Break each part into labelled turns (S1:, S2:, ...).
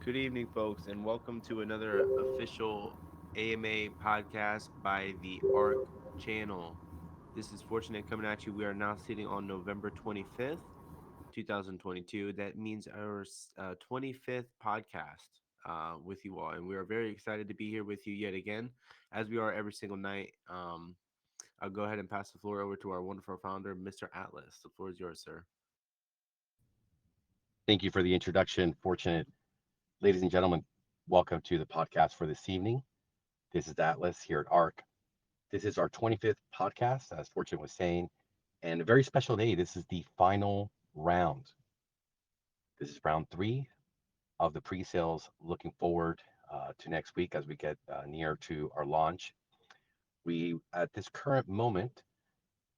S1: Good evening, folks, and welcome to another official AMA podcast by the ARK channel. This is Fortunate coming at you. We are now sitting on November 25th, 2022. That means our 25th podcast with you all, and we are very excited to be here with you yet again, as we are every single night. I'll go ahead and pass the floor over to our wonderful founder, Mr. Atlas. The floor is yours, sir.
S2: Thank you for the introduction, Fortunate. Ladies and gentlemen, welcome to the podcast for this evening. This is Atlas here at ARK. This is our 25th podcast, as Fortunate was saying, and a very special day. This is the final round. This is round three of the pre sales. Looking forward to next week as we get near to our launch. At this current moment,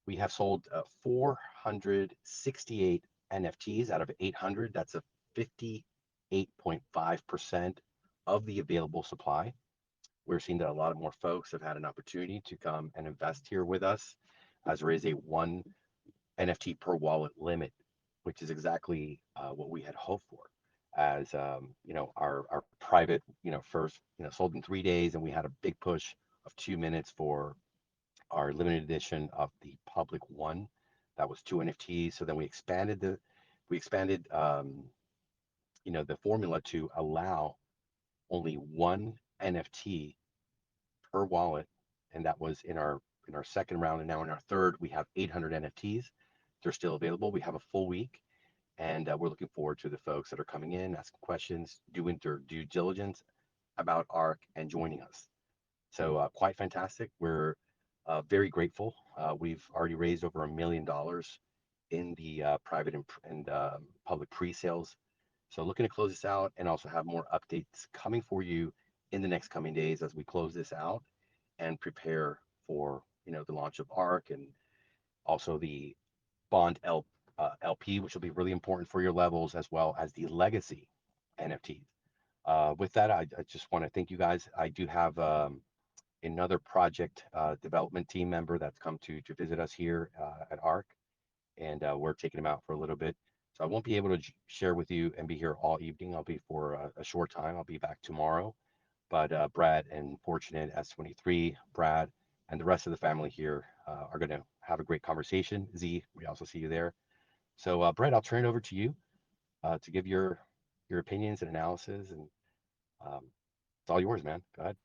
S2: we have sold 468 NFTs out of 800. That's a 58.5% of the available supply. We're seeing that a lot of more folks have had an opportunity to come and invest here with us, as there is a one NFT per wallet limit, which is exactly what we had hoped for. As our private, first, sold in 3 days, and we had a big push of 2 minutes for our limited edition of the public one. That was two NFTs. So then we expanded the formula to allow only one NFT per wallet, and that was in our second round. And now in our third, we have 800 NFTs. They're still available. We have a full week, and we're looking forward to the folks that are coming in, asking questions, doing their due diligence about ARK, and joining us. So quite fantastic. We're very grateful. We've already raised over $1 million in the private and public pre-sales. So looking to close this out and also have more updates coming for you in the next coming days as we close this out and prepare for the launch of ARK, and also the Bond LP, which will be really important for your levels, as well as the Legacy NFTs. With that, I just want to thank you guys. I do have another project development team member that's come to visit us here at ARK, and we're taking them out for a little bit. So I won't be able to share with you and be here all evening. I'll be for a short time. I'll be back tomorrow. But Brad and Fortunate S23, Brad, and the rest of the family here are going to have a great conversation. Z, we also see you there. So Brad, I'll turn it over to you to give your opinions and analysis, and um, it's all yours, man. Go ahead.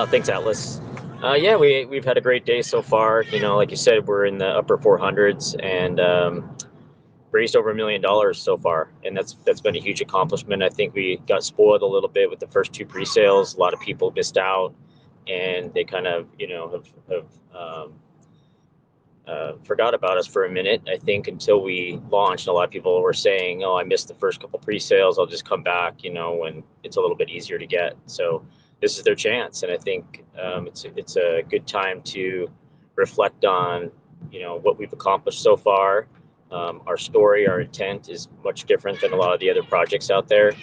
S3: Thanks, Atlas. Yeah, we've had a great day so far. Like you said, we're in the upper 400s and raised over $1 million so far, and that's been a huge accomplishment. I think we got spoiled a little bit with the first two pre-sales. A lot of people missed out, and they kind of have forgot about us for a minute. I think until we launched, a lot of people were saying, "Oh, I missed the first couple pre-sales. I'll just come back," when it's a little bit easier to get. So this is their chance, and I think it's a good time to reflect on what we've accomplished so far. Our story, our intent is much different than a lot of the other projects out there.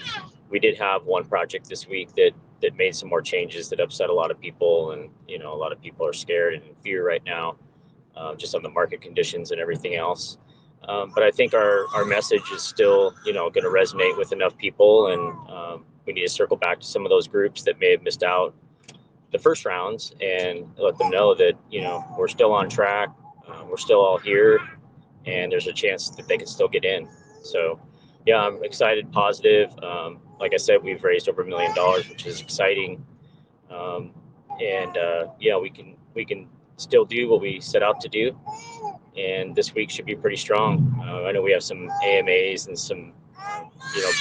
S3: We did have one project this week that made some more changes that upset a lot of people, and a lot of people are scared and in fear right now, just on the market conditions and everything else. But I think our message is still, going to resonate with enough people, and we need to circle back to some of those groups that may have missed out the first rounds and let them know that, we're still on track. We're still all here, and there's a chance that they can still get in. So, yeah, I'm excited, positive. Like I said, we've raised over $1 million, which is exciting. Um, and yeah, we can still do what we set out to do, and this week should be pretty strong. I know we have some AMAs and some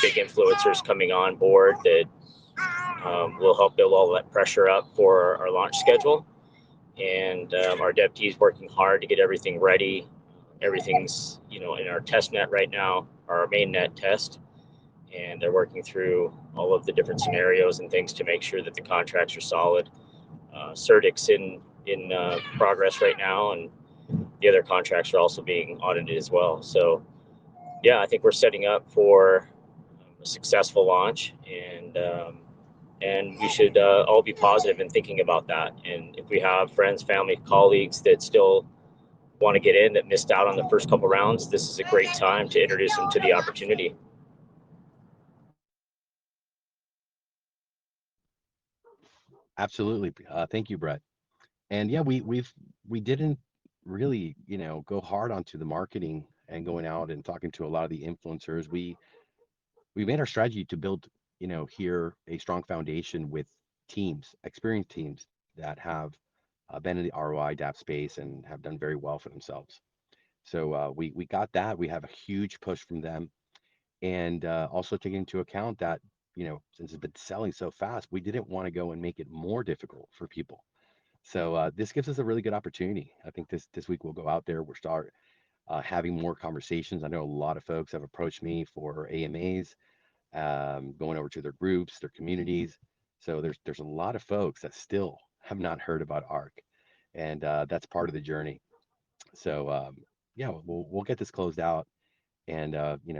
S3: big influencers coming on board that will help build all that pressure up for our launch schedule. And our dev team is working hard to get everything ready. Everything's in our test net right now, our main net test, and they're working through all of the different scenarios and things to make sure that the contracts are solid. Certic's in progress right now, and the other contracts are also being audited as well. So yeah, I think we're setting up for a successful launch, and we should all be positive in thinking about that. And if we have friends, family, colleagues that still want to get in that missed out on the first couple rounds, this is a great time to introduce them to the opportunity.
S2: Absolutely. Thank you, Brett. And yeah, we didn't really, go hard onto the marketing and going out and talking to a lot of the influencers. We made our strategy to build, here a strong foundation with teams, experienced teams that have been in the ROI DAP space and have done very well for themselves. So we got that. We have a huge push from them, and also taking into account that, since it's been selling so fast, we didn't want to go and make it more difficult for people. So this gives us a really good opportunity. I think this week we'll go out there. We'll start having more conversations. I know a lot of folks have approached me for AMAs, going over to their groups, their communities. So there's a lot of folks that still have not heard about ARK, and that's part of the journey. So yeah, we'll get this closed out, and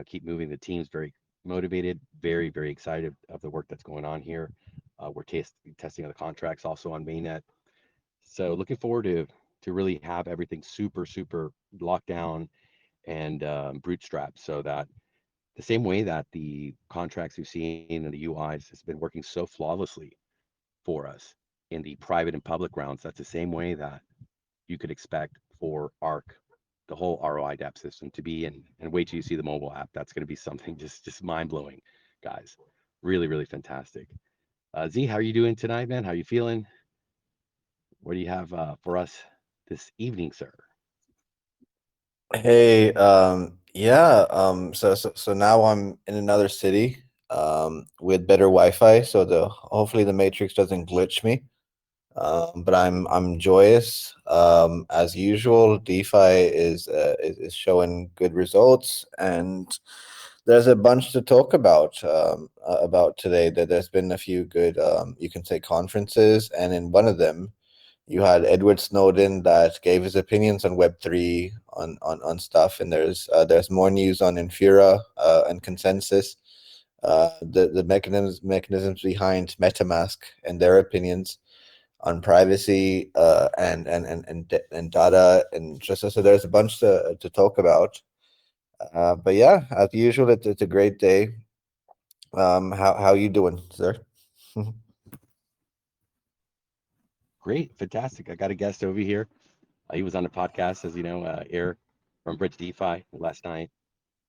S2: keep moving. The team's very motivated, very excited of the work that's going on here. We're testing the contracts also on mainnet. So looking forward to really have everything super locked down and bootstrapped, so that the same way that the contracts we've seen and the UIs has been working so flawlessly for us in the private and public rounds, that's the same way that you could expect for ARC, the whole ROI DApp system to be. And wait till you see the mobile app. That's going to be something just mind blowing, guys. Really fantastic. Z, how are you doing tonight, man? How are you feeling? What do you have for us this evening, sir?
S4: Hey, yeah, so now I'm in another city, with better Wi-Fi, so the hopefully the Matrix doesn't glitch me. But I'm joyous. As usual, DeFi is showing good results, and there's a bunch to talk about today. That there's been a few good, you can say, conferences, and in one of them you had Edward Snowden that gave his opinions on Web3 on stuff, and there's more news on Infura and consensus, the mechanisms behind MetaMask and their opinions on privacy, and data, and just so there's a bunch to talk about. But yeah, as usual, it's a great day. How you doing, sir?
S2: Great, fantastic. I got a guest over here. He was on the podcast, as you know, Eric from Bridge DeFi last night.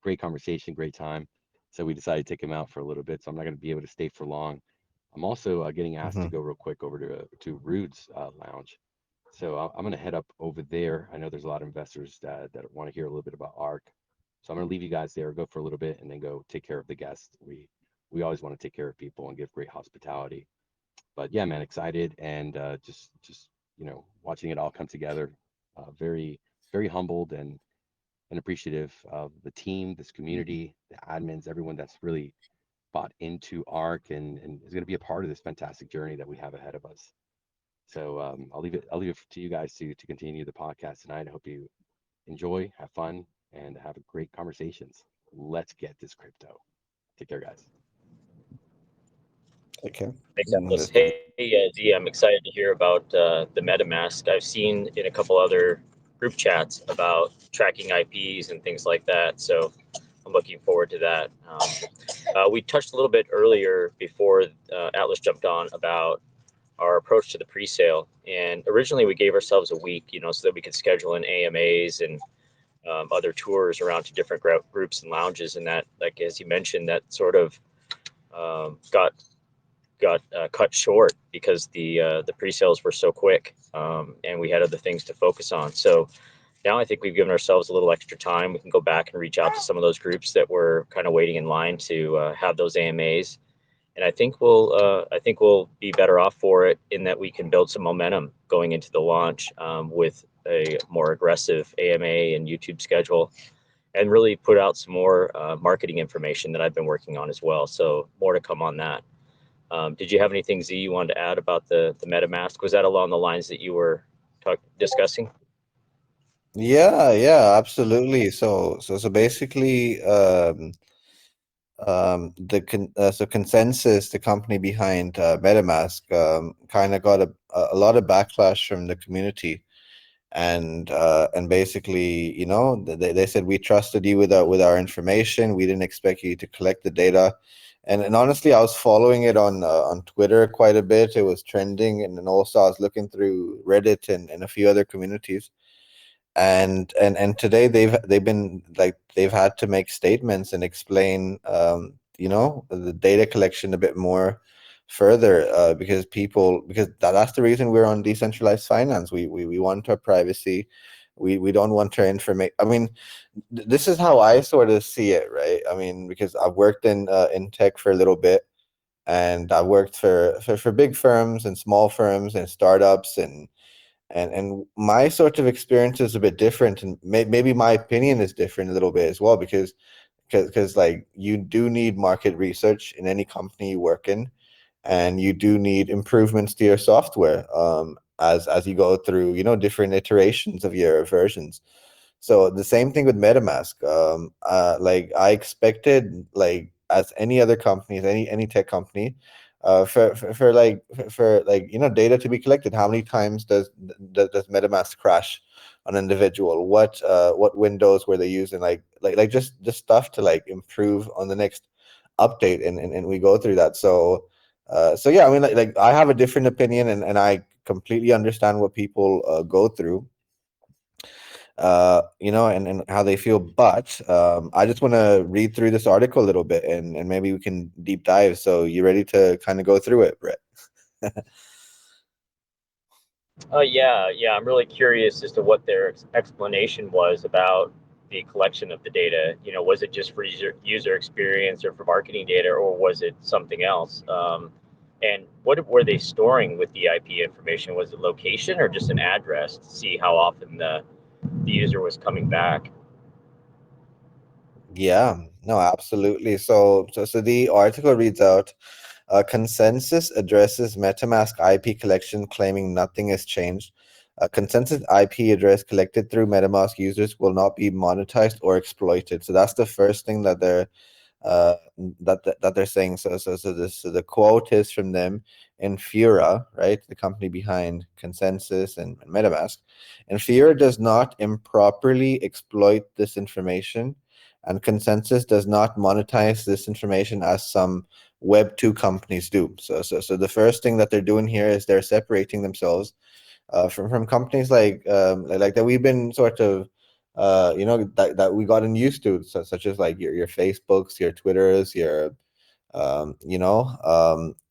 S2: Great conversation, great time. So we decided to take him out for a little bit. So I'm not going to be able to stay for long. I'm also getting asked to
S4: Mhm.
S2: go real quick over to Rude's lounge. So I'm going to head up over there. I know there's a lot of investors that want to hear a little bit about ARK. So I'm going to leave you guys there, go for a little bit, and then go take care of the guests. We always want to take care of people and give great hospitality. But yeah, man, excited, and just watching it all come together. Very humbled and appreciative of the team, this community, the admins, everyone that's really bought into ARK and is going to be a part of this fantastic journey that we have ahead of us. So I'll leave it to you guys to continue the podcast tonight. I hope you enjoy, have fun, and have great conversations. Let's get this crypto. Take care, guys.
S4: Okay.
S3: Thanks, Atlas. Hey, Z, I'm excited to hear about the MetaMask. I've seen in a couple other group chats about tracking IPs and things like that. So I'm looking forward to that. We touched a little bit earlier before Atlas jumped on about our approach to the pre-sale. And originally we gave ourselves a week, so that we could schedule in AMAs and other tours around to different groups and lounges. And that, like as you mentioned, that sort of got cut short because the pre-sales were so quick, and we had other things to focus on. So now I think we've given ourselves a little extra time. We can go back and reach out to some of those groups that were kind of waiting in line to have those AMAs. And I think we'll be better off for it in that we can build some momentum going into the launch, with a more aggressive AMA and YouTube schedule, and really put out some more marketing information that I've been working on as well. So more to come on that. Did you have anything, Z, you wanted to add about the MetaMask? Was that along the lines that you were discussing?
S4: Yeah, absolutely. So basically, so Consensus, the company behind MetaMask, kind of got a lot of backlash from the community, and basically, they said we trusted you with our information. We didn't expect you to collect the data, And honestly, I was following it on Twitter quite a bit. It was trending, and then also I was looking through Reddit and a few other communities. And today they've been like they've had to make statements and explain the data collection a bit more further, because that's the reason we're on decentralized finance. We want our privacy. We don't want our information. I mean, this is how I sort of see it, right? I mean, because I've worked in tech for a little bit, and I worked for big firms and small firms and startups, and my sort of experience is a bit different, and maybe my opinion is different a little bit as well, because like you do need market research in any company you work in, and you do need improvements to your software, as you go through different iterations of your versions. So the same thing with MetaMask. Like I expected, like as any other companies, any tech company, for data to be collected. How many times does MetaMask crash on an individual? What windows were they using? Like just stuff to like improve on the next update, and we go through that. So yeah, I mean, like I have a different opinion, and I completely understand what people go through, and how they feel. But I just want to read through this article a little bit, and maybe we can deep dive. So you ready to kind of go through it, Brett?
S3: Yeah. I'm really curious as to what their explanation was about the collection of the data. Was it just for user experience or for marketing data, or was it something else? And what were they storing with the IP information? Was it location or just an address to see how often the user was coming back?
S4: Yeah, no, absolutely. So the article reads out: Consensus addresses MetaMask IP collection, claiming nothing has changed. A consensus IP address collected through MetaMask users will not be monetized or exploited. So that's the first thing that uh, they're saying. So the quote is from them in Fura, right, the company behind Consensus and MetaMask. And Fura does not improperly exploit this information, and Consensus does not monetize this information as some Web 2 companies do. So the first thing that they're doing here is they're separating themselves from companies like that we've been sort of that we gotten used to, such as like your Facebooks, your Twitters, your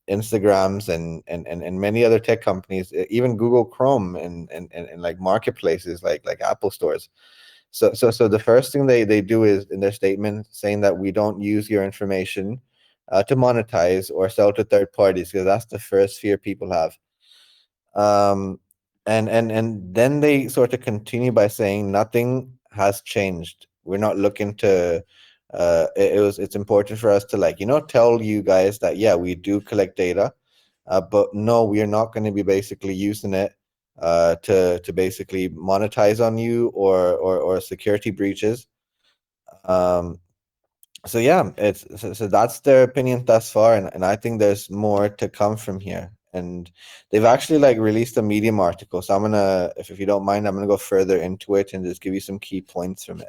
S4: Instagrams, and many other tech companies, even Google Chrome, and like marketplaces like Apple stores. So the first thing they do is in their statement saying that we don't use your information to monetize or sell to third parties, because that's the first fear people have. um and then they sort of continue by saying nothing has changed. We're not looking to it's important for us to, like, tell you guys that, yeah, we do collect data, but no, we are not going to be basically using it to basically monetize on you, or security breaches. um so yeah, so that's their opinion thus far, and I think there's more to come from here. And they've actually like released a Medium article, so I'm gonna, if you don't mind, I'm gonna go further into it and just give you some key points from it.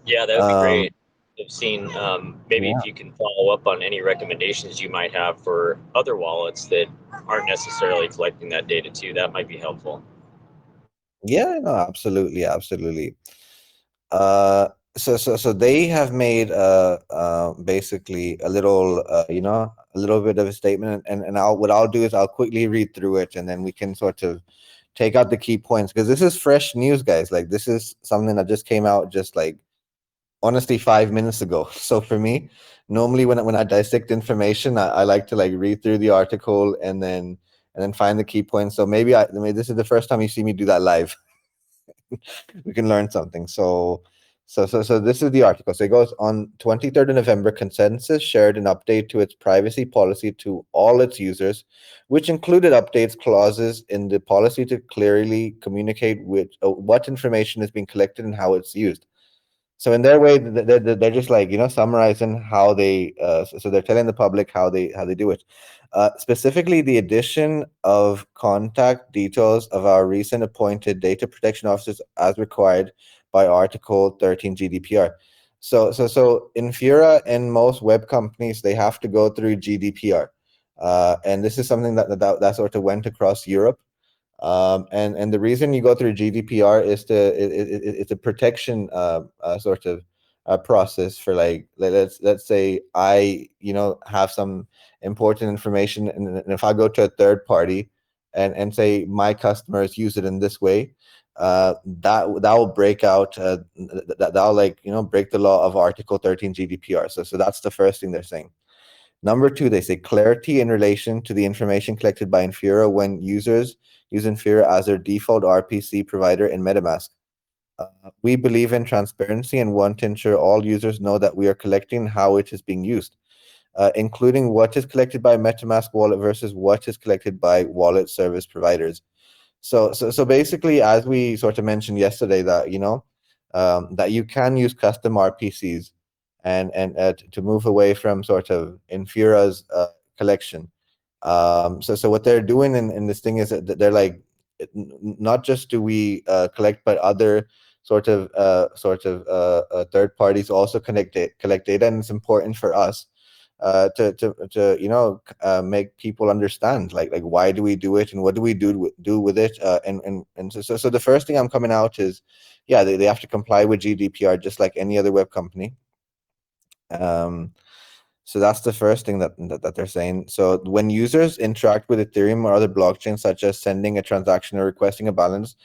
S3: Yeah, that would be
S4: um
S3: great. I've seen maybe
S4: yeah,
S3: if you can follow up on any recommendations you might have for other wallets that aren't necessarily collecting that data too, that might be helpful.
S4: yeah, no, absolutely, absolutely. uh so they have made basically a little bit of a statement, and I'll do is I'll quickly read through it, and then we can sort of take out the key points, because this is fresh news, guys. Like, this is something that just came out, just like, honestly, 5 minutes ago. So for me, normally when I dissect information, I like to like read through the article, and then find the key points. So maybe this is the first time you see me do that live. We can learn something. So this is the article. So it goes on: 23rd of November, Consensus shared an update to its privacy policy to all its users, which included updates clauses in the policy to clearly communicate what information is being collected and how it's used. So in their way, they're just like, summarizing how they so they're telling the public how they do it. Specifically, the addition of contact details of our recent appointed data protection officers as required by Article 13 GDPR. So Infura and most web companies, they have to go through GDPR, and this is something that sort of went across Europe. And the reason you go through GDPR is it's a protection sort of process for like let's say I have some important information, and if I go to a third party and say my customers use it in this way, that will break out that'll like break the law of Article 13 GDPR. So that's the first thing they're saying. Number two, they say clarity in relation to the information collected by Infura when users use Infura as their default RPC provider in MetaMask. Uh, we believe in transparency and want to ensure all users know that we are collecting how it is being used, including what is collected by MetaMask wallet versus what is collected by wallet service providers. So basically, as we sort of mentioned yesterday, that that you can use custom RPCs and to move away from sort of Infura's collection. So what they're doing in this thing is that they're like, not just do we collect, but other third parties also collect data, and it's important for us to make people understand like why do we do it and what do we do with it, and so the first thing I'm coming out is, yeah, they have to comply with GDPR just like any other web company. um so that's the first thing that they're saying. So when users interact with Ethereum or other blockchains, such as sending a transaction or requesting a balance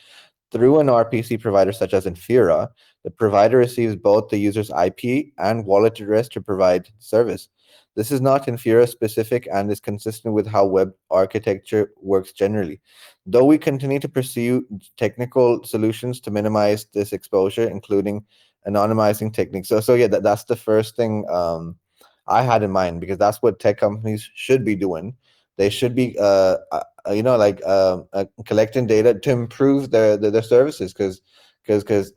S4: through an RPC provider such as Infura, the provider receives both the user's IP and wallet address to provide service. This is not Infura specific and is consistent with how web architecture works generally. Though we continue to pursue technical solutions to minimize this exposure, including anonymizing techniques. So yeah, that's the first thing I had in mind, because that's what tech companies should be doing. They should be collecting data to improve their services, because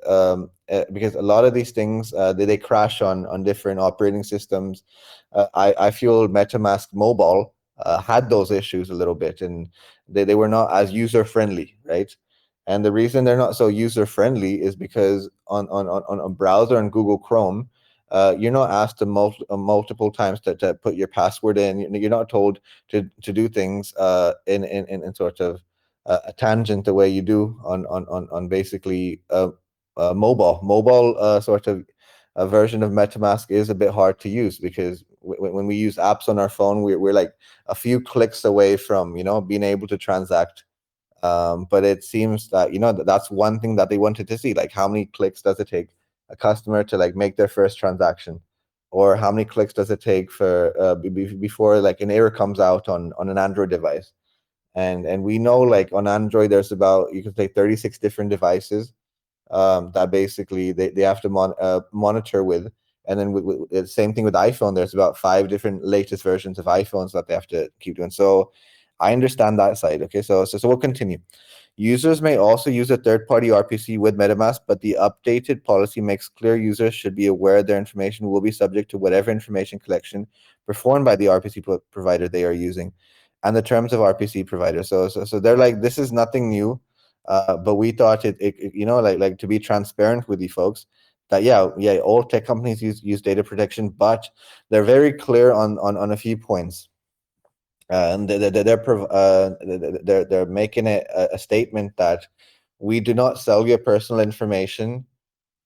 S4: a lot of these things they crash on different operating systems. I feel MetaMask mobile had those issues a little bit, and they were not as user friendly, right? And the reason they're not so user friendly is because on a browser and Google Chrome, you're not asked multiple times to put your password in. You're not told to do things in sort of a tangent the way you do on basically mobile sort of a version of MetaMask is a bit hard to use, because when we use apps on our phone, we're like a few clicks away from being able to transact. But it seems that that's one thing that they wanted to see, like how many clicks does it take a customer to like make their first transaction, or how many clicks does it take for before like an error comes out on an Android device. And we know, like, on Android there's about, you can say, 36 different devices that basically they have to monitor with. And then with the same thing with iPhone, there's about 5 different latest versions of iPhones that they have to keep doing. So I understand that side. Okay, so we'll continue. Users may also use a third-party RPC with MetaMask, but the updated policy makes clear users should be aware their information will be subject to whatever information collection performed by the RPC provider they are using, and the terms of RPC provider. So they're like, this is nothing new, but we thought like to be transparent with you folks, that yeah, all tech companies use data protection, but they're very clear on a few points. And they're making a statement that we do not sell your personal information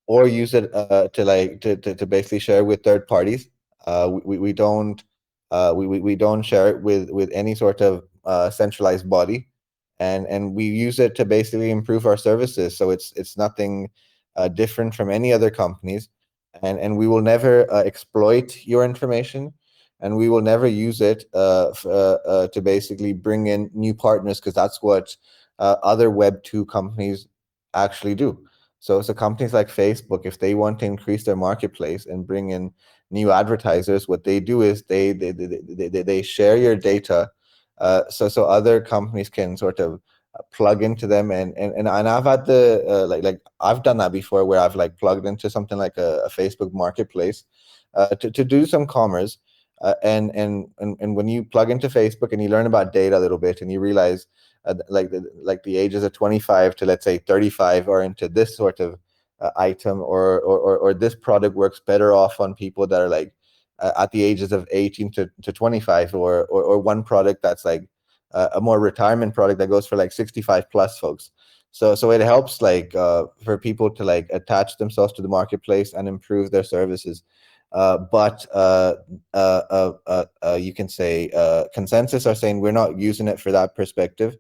S4: or use it to basically share with third parties. We don't we don't share it with any sort of centralized body, and we use it to basically improve our services. So it's nothing different from any other companies, and we will never exploit your information, and we will never use it to basically bring in new partners, because that's what other Web2 companies actually do. So companies like Facebook, if they want to increase their marketplace and bring in new advertisers, what they do is they share your data, so other companies can sort of plug into them, and I've had the like I've done that before, where I've like plugged into something like a Facebook marketplace to do some commerce. And when you plug into Facebook and you learn about data a little bit, and you realize like the ages of 25 to, let's say, 35 are into this sort of item, or this product works better off on people that are like at the ages of 18 to 25, or one product that's like a more retirement product that goes for like 65 plus folks. So it helps like for people to like attach themselves to the marketplace and improve their services. But you can say consensus are saying we're not using it for that perspective,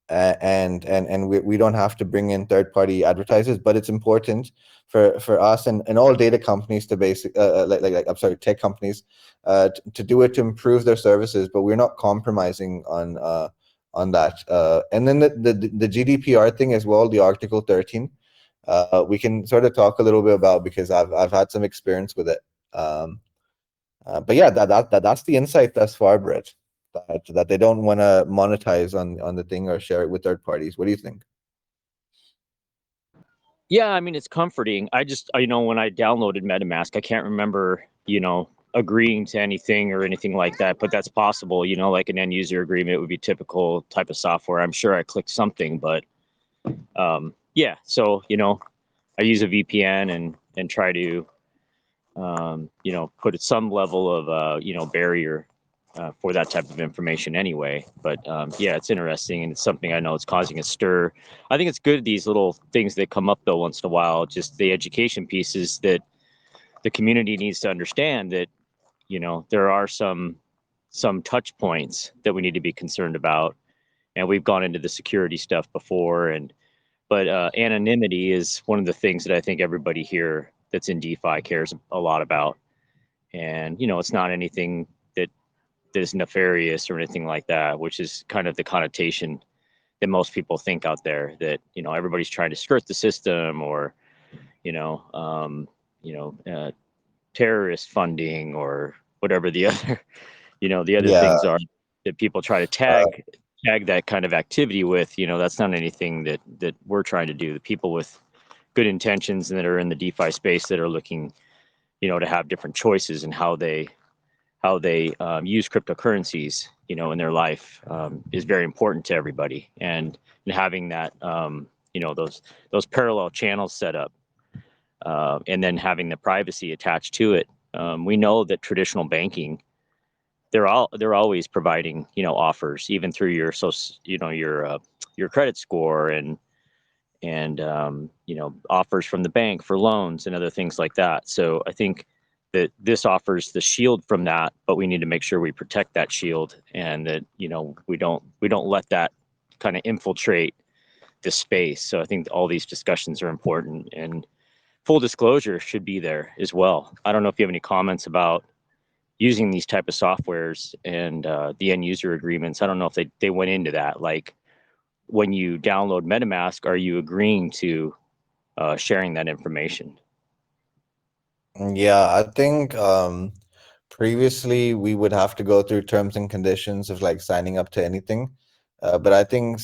S4: and we don't have to bring in third party advertisers, but it's important for us and all data companies to basic like I'm sorry, tech companies to do it to improve their services, but we're not compromising on that. And then the GDPR thing as well, the Article 13, we can sort of talk a little bit about, because I've had some experience with it. But yeah, that's the insight thus far, Brett. That they don't want to monetize on the thing or share it with third parties. What do you think?
S3: Yeah, I mean, it's comforting. I just, when I downloaded MetaMask, I can't remember, agreeing to anything or anything like that, but that's possible. Like an end user agreement would be typical type of software. I'm sure I clicked something, but yeah. So, I use a VPN and try to, put some level of, barrier for that type of information anyway. But yeah, it's interesting, and it's something I know it's causing a stir. I think it's good, these little things that come up though once in a while, just the education pieces that the community needs to understand, that there are some touch points that we need to be concerned about. And we've gone into the security stuff before, but anonymity is one of the things that I think everybody here that's in DeFi cares a lot about. And it's not anything that is nefarious or anything like that, which is kind of the connotation that most people think out there, that everybody's trying to skirt the system, or you know um, you know uh, terrorist funding, or whatever the other the other
S4: Yeah,
S3: things are that people try to tag that kind of activity with. That's not anything that we're trying to do. The people with good intentions and that are in the DeFi space, that are looking to have different choices in how they use cryptocurrencies, in their life, is very important to everybody. And having that, those parallel channels set up, and then having the privacy attached to it. We know that traditional banking, they're always providing, offers, even through your your credit score, and offers from the bank for loans and other things like that. So I think that this offers the shield from that, but we need to make sure we protect that shield, and that we don't let that kind of infiltrate the space. So I think all these discussions are important, and full disclosure should be there as well. I don't know if you have any comments about using these type of softwares and the end user agreements. I don't know if they went into that. Like, when you download MetaMask, are you agreeing to sharing that information?
S4: yeah. I think previously we would have to go through terms and conditions of like signing up to anything, but I think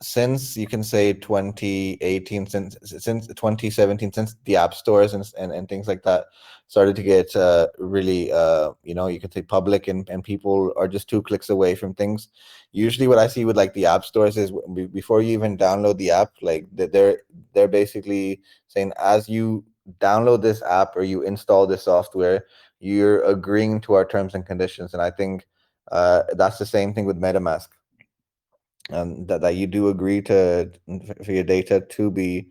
S4: since you can say 2018, since 2017, since the app stores and things like that started to get really you could say public, and people are just 2 clicks away from things. Usually what I see with like the app stores is before you even download the app, like they're basically saying, as you download this app or you install this software, you're agreeing to our terms and conditions. And I think that's the same thing with MetaMask, that you do agree for your data to be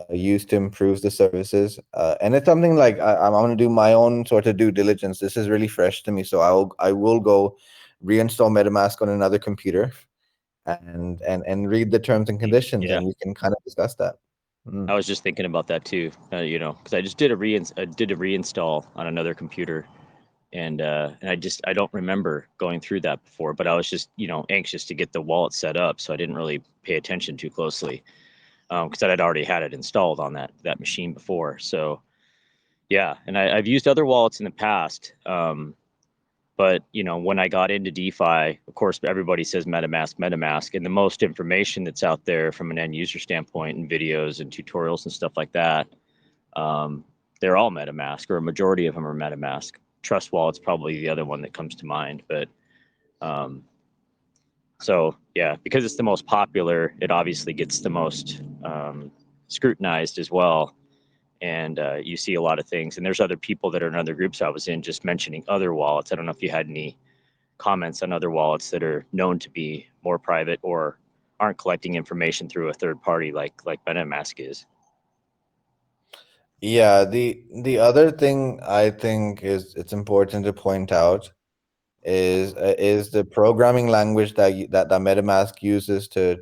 S4: used to improve the services. And it's something like I'm going to do my own sort of due diligence. This is really fresh to me, so I will go reinstall MetaMask on another computer and read the terms and conditions,
S3: Yeah,
S4: and we can kind of discuss that. Mm.
S3: I was just thinking about that too. Because I just did a reinstall on another computer, and I don't remember going through that before, but I was just anxious to get the wallet set up, so I didn't really pay attention too closely, because I'd already had it installed on that machine before. So yeah, and I've used other wallets in the past, but when I got into DeFi, of course, everybody says MetaMask, and the most information that's out there from an end user standpoint, and videos and tutorials and stuff like that, they're all MetaMask, or a majority of them are MetaMask. Trust Wallet's probably the other one that comes to mind, but so yeah, because it's the most popular, it obviously gets the most scrutinized as well. And you see a lot of things. And there's other people that are in other groups I was in just mentioning other wallets. I don't know if you had any comments on other wallets that are known to be more private or aren't collecting information through a third party like MetaMask is.
S4: Yeah, the other thing I think is it's important to point out is the programming language that that MetaMask uses to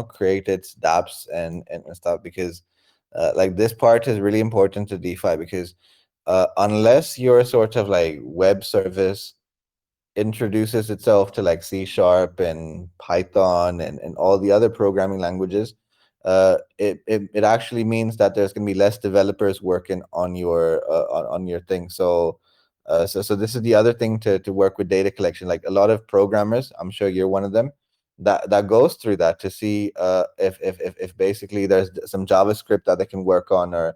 S4: create its dApps and stuff, because like this part is really important to DeFi, because unless you're sort of like web service introduces itself to like C sharp and Python and all the other programming languages, it actually means that there's going to be less developers working on your thing. So this is the other thing to work with data collection. Like a lot of programmers, I'm sure you're one of them, that goes through that to see if basically there's some JavaScript that they can work on, or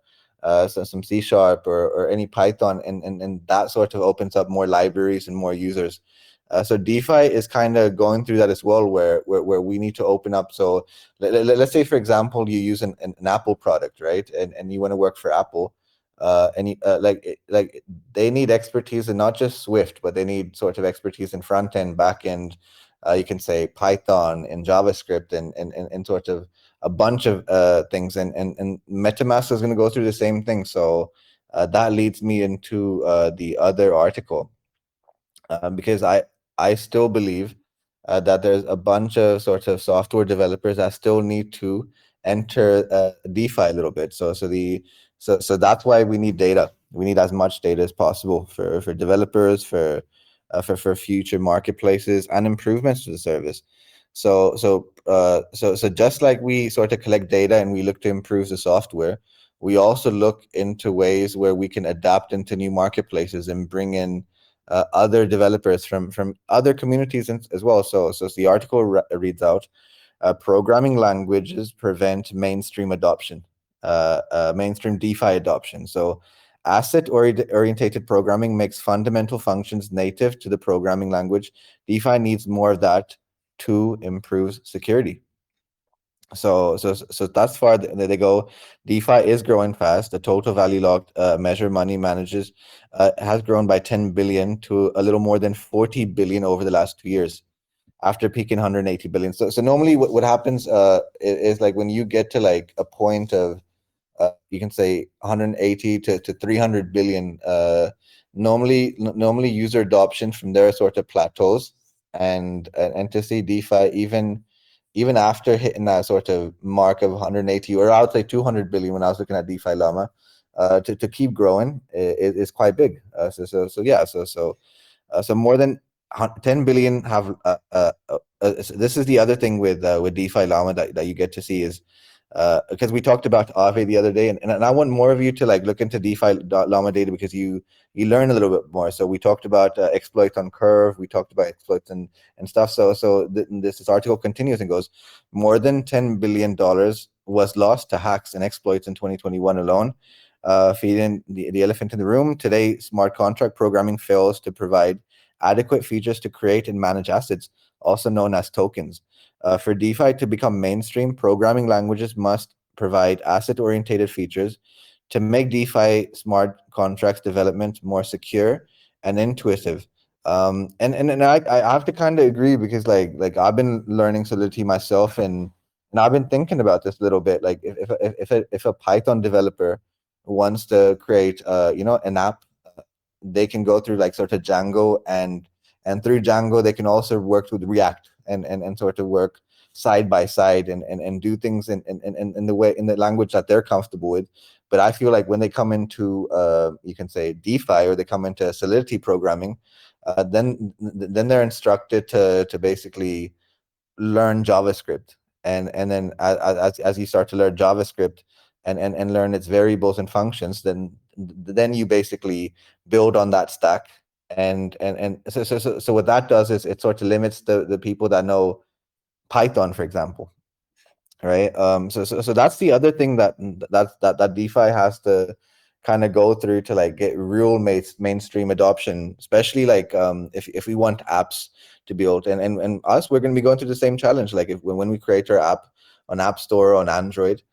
S4: some C sharp or any Python, and that sort of opens up more libraries and more users. So DeFi is kind of going through that as well, where we need to open up. So let's say, for example, you use an Apple product, right? And you want to work for Apple, like they need expertise in not just Swift, but they need sort of expertise in front end, back end. You can say Python and JavaScript and sort of a bunch of things, and MetaMask is going to go through the same thing. So that leads me into the other article, because I still believe that there's a bunch of sort of software developers that still need to enter DeFi a little bit. So that's why we need data. We need as much data as possible for developers, for future marketplaces and improvements to the service. So just like we sort of collect data and we look to improve the software, we also look into ways where we can adapt into new marketplaces and bring in other developers from other communities as well. So the article reads out, programming languages prevent mainstream adoption, mainstream DeFi adoption. So asset orientated programming makes fundamental functions native to the programming language. DeFi needs more of that to improve security. So that's far they go. DeFi is growing fast. The total value locked measure money manages has grown by 10 billion to a little more than 40 billion over the last 2 years, after peaking 180 billion. So normally what happens is like when you get to like a point of you can say 180 to 300 billion, normally user adoption from there sort of plateaus, and to see DeFi even after hitting that sort of mark of 180, or I would say 200 billion when I was looking at DeFi Llama, to keep growing is quite big. So more than 10 billion have. This is the other thing with DeFi Llama that you get to see is, because we talked about Aave the other day, and I want more of you to like look into DeFi Llama data, because you learn a little bit more. So we talked about exploits on Curve, we talked about exploits and stuff. This article continues and goes, more than $10 billion was lost to hacks and exploits in 2021 alone. Feeding the elephant in the room, today smart contract programming fails to provide adequate features to create and manage assets, also known as tokens. For DeFi to become mainstream, programming languages must provide asset-oriented features to make DeFi smart contracts development more secure and intuitive. And I have to kind of agree, because like I've been learning Solidity myself, and I've been thinking about this a little bit. Like if a Python developer wants to create an app, they can go through like sort of Django, and through Django they can also work with React and sort of work side by side and do things in the way, in the language that they're comfortable with. But I feel like when they come into you can say DeFi, or they come into Solidity programming, then they're instructed to basically learn JavaScript, and then as you start to learn JavaScript and learn its variables and functions, then you basically build on that stack. And so what that does is it sort of limits the people that know Python, for example, right? So that's the other thing that DeFi has to kind of go through to like get real mainstream adoption, especially like if we want apps to build, and us, we're going to be going through the same challenge. Like when we create our app on App Store on Android,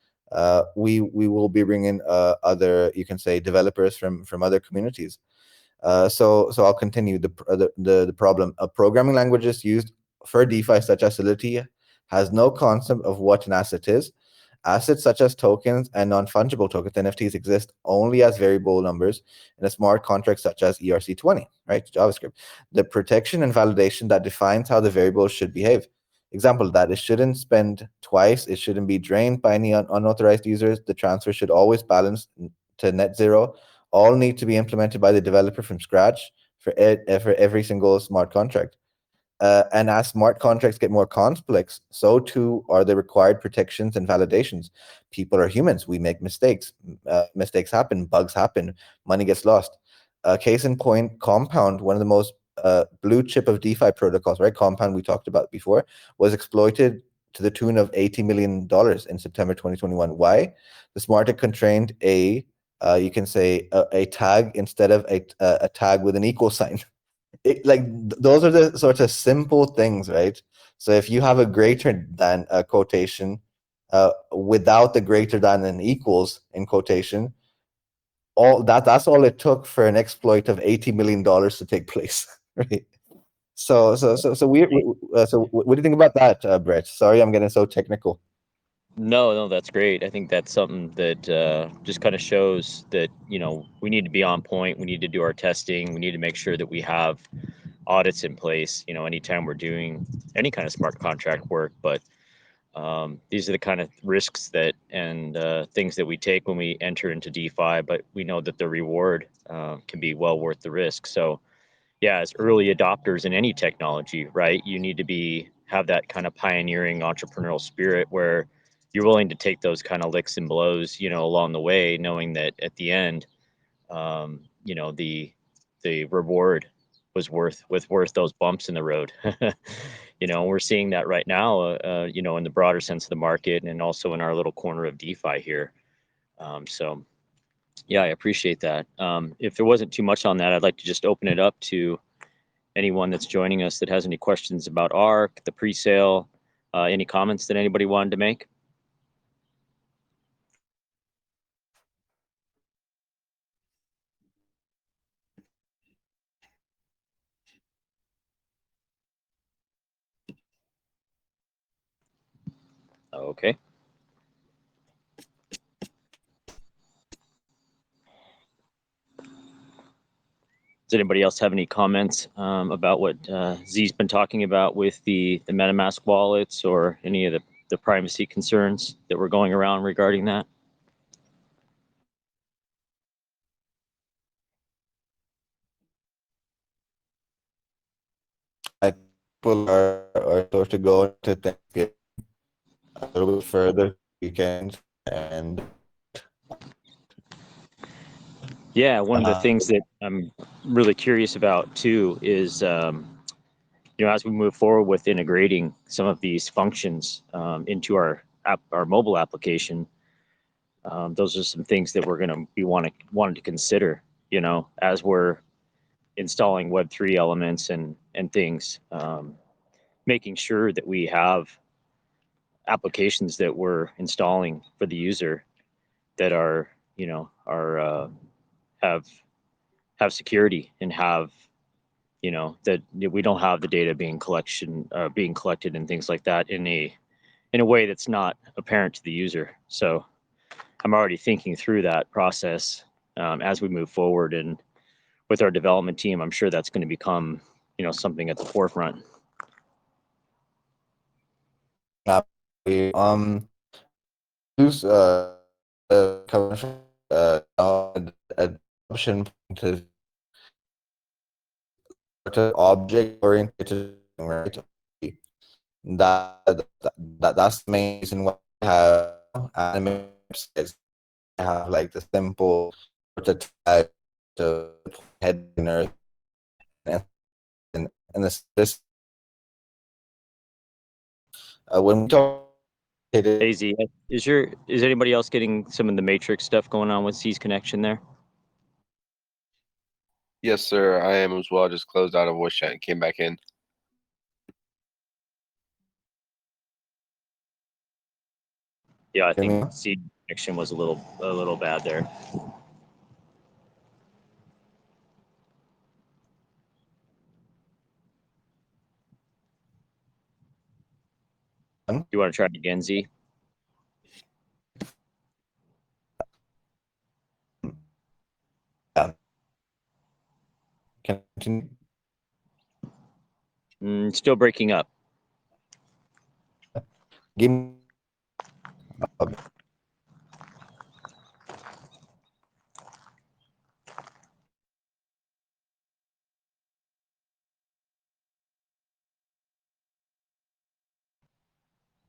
S4: we will be bringing other, you can say, developers from other communities. So I'll continue the problem. A programming languages used for DeFi such as Solidity has no concept of what an asset is. Assets such as tokens and non-fungible tokens (NFTs) exist only as variable numbers in a smart contract such as ERC20, right? JavaScript. The protection and validation that defines how the variable should behave. Example that it shouldn't spend twice, it shouldn't be drained by any unauthorized users. The transfer should always balance to net zero. All need to be implemented by the developer from scratch for every single smart contract. And as smart contracts get more complex, so too are the required protections and validations. People are humans. We make mistakes. Mistakes happen. Bugs happen. Money gets lost. Case in point, Compound, one of the most blue chip of DeFi protocols, right? Compound, we talked about before, was exploited to the tune of $80 million in September 2021. Why? The smart constrained you can say a tag instead of a tag with an equal sign. Those are the sorts of simple things, right? So if you have a greater than quotation without the greater than and equals in quotation, that's all it took for an exploit of $80 million to take place, right? So what do you think about that, Brett? Sorry, I'm getting so technical.
S3: No, that's great. I think that's something that just kind of shows that, we need to be on point. We need to do our testing. We need to make sure that we have audits in place, anytime we're doing any kind of smart contract work. But these are the kind of risks that and things that we take when we enter into DeFi, but we know that the reward can be well worth the risk. So yeah, as early adopters in any technology, right, you need to have that kind of pioneering entrepreneurial spirit where you're willing to take those kind of licks and blows, along the way, knowing that at the end, the reward was worth those bumps in the road. We're seeing that right now, in the broader sense of the market and also in our little corner of DeFi here. So yeah, I appreciate that. If there wasn't too much on that, I'd like to just open it up to anyone that's joining us that has any questions about ARK, the pre-sale, any comments that anybody wanted to make. Okay. Does anybody else have any comments about what Z's been talking about with the MetaMask wallets, or any of the privacy concerns that were going around regarding that?
S4: I People are sort of going to Thanksgiving a little bit further weekend, and
S3: Yeah, one of the things that I'm really curious about too is, as we move forward with integrating some of these functions into our mobile application, those are some things that we're going to be wanting to consider, as we're installing Web3 elements and things, making sure that we have applications that we're installing for the user that are have security, and have that we don't have the data being collected and things like that in a way that's not apparent to the user. So I'm already thinking through that process as we move forward, and with our development team, I'm sure that's going to become something at the forefront.
S4: Use commercial adoption to object oriented, right? That's the main reason why I have anime websites. I have like the simple tag to header and this when we talk.
S3: Hey Z, is anybody else getting some of the matrix stuff going on with Z's connection there?
S1: Yes, sir. I am as well. Just closed out a voice chat and came back in.
S3: Yeah, I
S4: Hear
S3: think
S4: me?
S3: seed connection was a little bad there. You want to try it again, Z?
S4: Yeah. Continue.
S3: Still breaking up.
S4: Give me.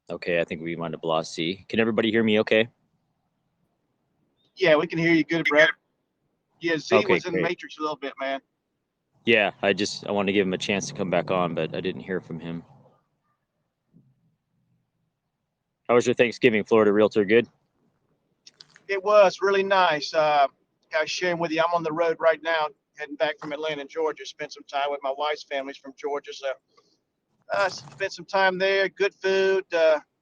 S3: Okay, I think we might have lost Z. Can everybody hear me okay?
S5: Yeah, we can hear you good, Brett. Yeah, Z
S3: Okay,
S5: was in the
S3: great.
S5: matrix a little bit, man.
S3: Yeah, I wanted to give him a chance to come back on, but I didn't hear from him. How was your Thanksgiving, Florida Realtor? Good?
S5: It was really nice. I was sharing with you, I'm on the road right now, heading back from Atlanta, Georgia. Spent some time with my wife's family's from Georgia, so spent some time there. Good food,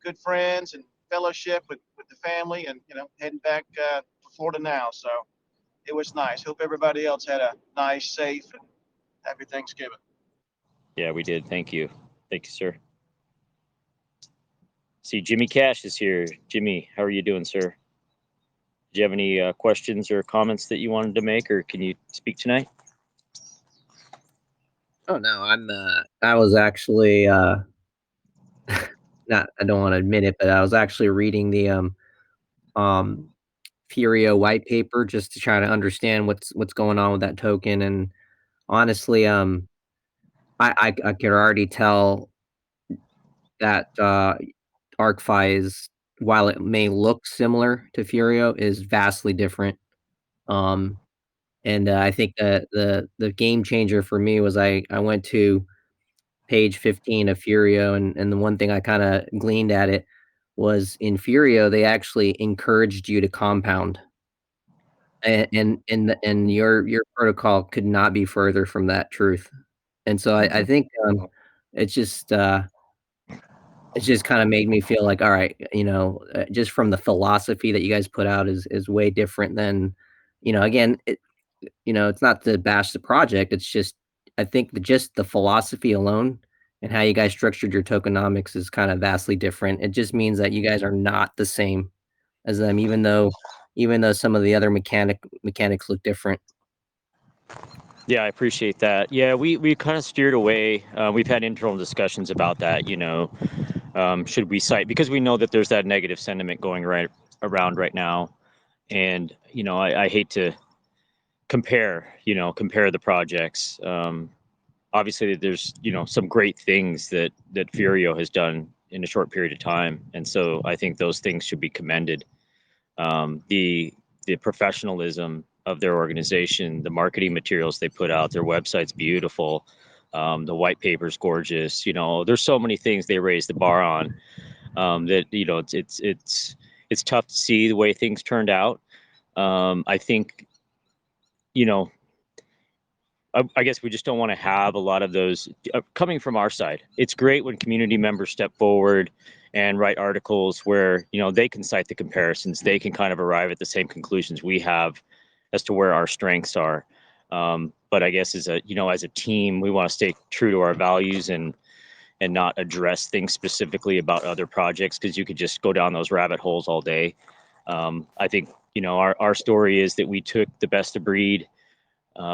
S5: good friends, and fellowship with the family, and heading back to Florida now. So it was nice. Hope everybody else had a nice, safe, and happy Thanksgiving.
S3: Yeah, we did. Thank you. Thank you, sir. See, Jimmy Cash is here. Jimmy, how are you doing, sir? Do you have any questions or comments that you wanted to make, or can you speak tonight?
S6: Oh no, I was actually not I don't want to admit it, but I was actually reading the um Furio white paper just to try to understand what's going on with that token. And honestly, I could already tell that ArkFi is, while it may look similar to Furio, is vastly different. Um and I think that the game changer for me was I went to page 15 of Furio, and the one thing I kinda gleaned at it was in Furio, they actually encouraged you to compound, and your protocol could not be further from that truth. And so I think, it's just, uh it just kinda made me feel like, all right, just from the philosophy that you guys put out is way different than, again, it's not to bash the project. It's just I think just the philosophy alone and how you guys structured your tokenomics is kind of vastly different. It just means that you guys are not the same as them, even though some of the other mechanics look different.
S3: Yeah, I appreciate that. Yeah, we kind of steered away. We've had internal discussions about that. Should we cite, because we know that there's that negative sentiment going right around right now, and I hate to compare the projects. Obviously, there's some great things that Furio has done in a short period of time, and so I think those things should be commended. The professionalism of their organization, the marketing materials they put out, their website's beautiful. The white paper's gorgeous. There's so many things they raised the bar on, that it's tough to see the way things turned out. I think you know I guess we just don't want to have a lot of those coming from our side. It's great when community members step forward and write articles where they can cite the comparisons. They can kind of arrive at the same conclusions we have as to where our strengths are. But I guess as a team, we want to stay true to our values and not address things specifically about other projects, because you could just go down those rabbit holes all day. I think our story is that we took the best of breed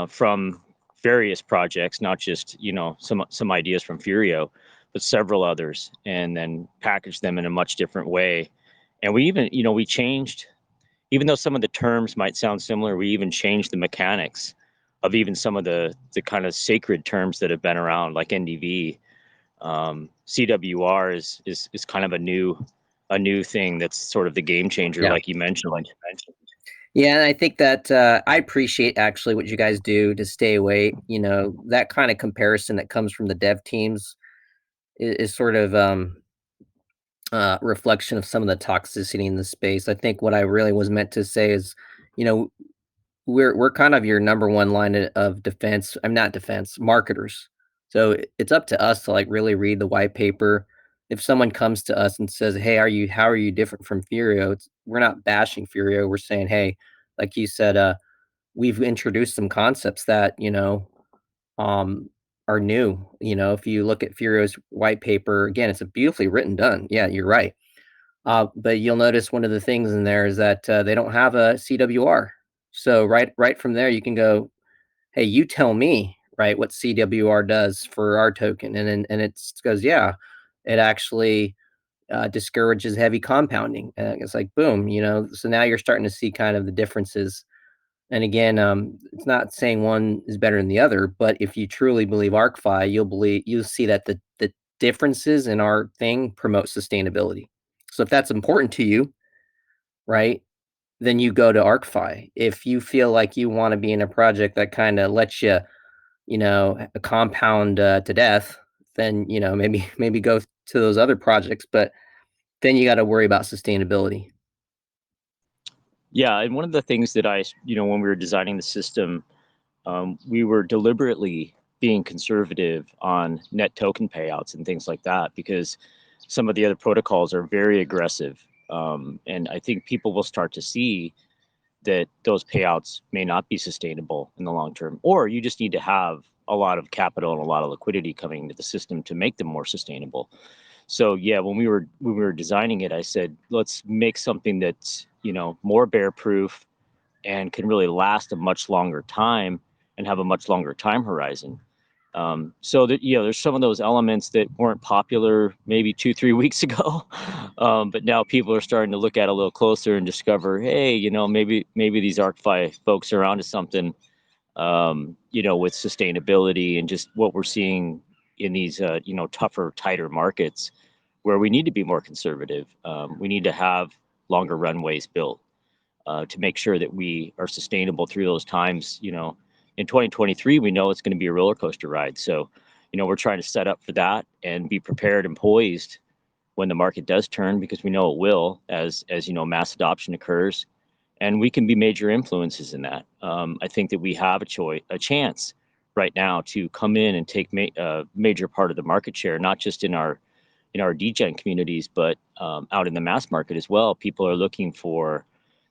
S3: from various projects, not just some ideas from Furio, but several others, and then packaged them in a much different way. And we even we changed, even though some of the terms might sound similar, we even changed the mechanics of even some of the kind of sacred terms that have been around, like NDV. CWR is kind of a new thing that's sort of the game changer,
S6: Yeah.
S3: like you mentioned.
S6: Yeah, and I think that I appreciate actually what you guys do to stay away. That kind of comparison that comes from the dev teams is sort of reflection of some of the toxicity in the space. I think what I really was meant to say is, you know, we're kind of your number one line of defense. I'm not defense marketers. So it's up to us to like really read the white paper, if someone comes to us and says, "Hey, how are you different from Furio?" We're not bashing Furio. We're saying, "Hey, like you said, we've introduced some concepts that um, are new." If you look at Furio's white paper, again, it's a beautifully written done. Yeah, you're right. But you'll notice one of the things in there is that they don't have a CWR. So right from there, you can go, "Hey, you tell me, right, what CWR does for our token," and it goes, "Yeah, it actually discourages heavy compounding." It's like boom, So now you're starting to see kind of the differences. And again, it's not saying one is better than the other, but if you truly believe ArkFi, you'll see that the differences in our thing promote sustainability. So if that's important to you, right, then you go to ArkFi. If you feel like you want to be in a project that kind of lets you, compound to death, then maybe go to those other projects. But then you got to worry about sustainability.
S3: Yeah, and one of the things that when we were designing the system, we were deliberately being conservative on net token payouts and things like that because some of the other protocols are very aggressive. And I think people will start to see that those payouts may not be sustainable in the long term, or you just need to have a lot of capital and a lot of liquidity coming into the system to make them more sustainable. So yeah, when we were designing it, I said, let's make something that's more bear proof and can really last a much longer time and have a much longer time horizon. So that there's some of those elements that weren't popular maybe 2-3 weeks ago, but now people are starting to look at it a little closer and discover, hey, maybe these ArkFi folks are onto something, with sustainability and just what we're seeing in these tougher, tighter markets where we need to be more conservative. We need to have longer runways built to make sure that we are sustainable through those times. In 2023, we know it's going to be a roller coaster ride. So, we're trying to set up for that and be prepared and poised when the market does turn, because we know it will, as mass adoption occurs, and we can be major influences in that. I think that we have a chance right now to come in and take a major part of the market share, not just in our degen communities, but out in the mass market as well. People are looking for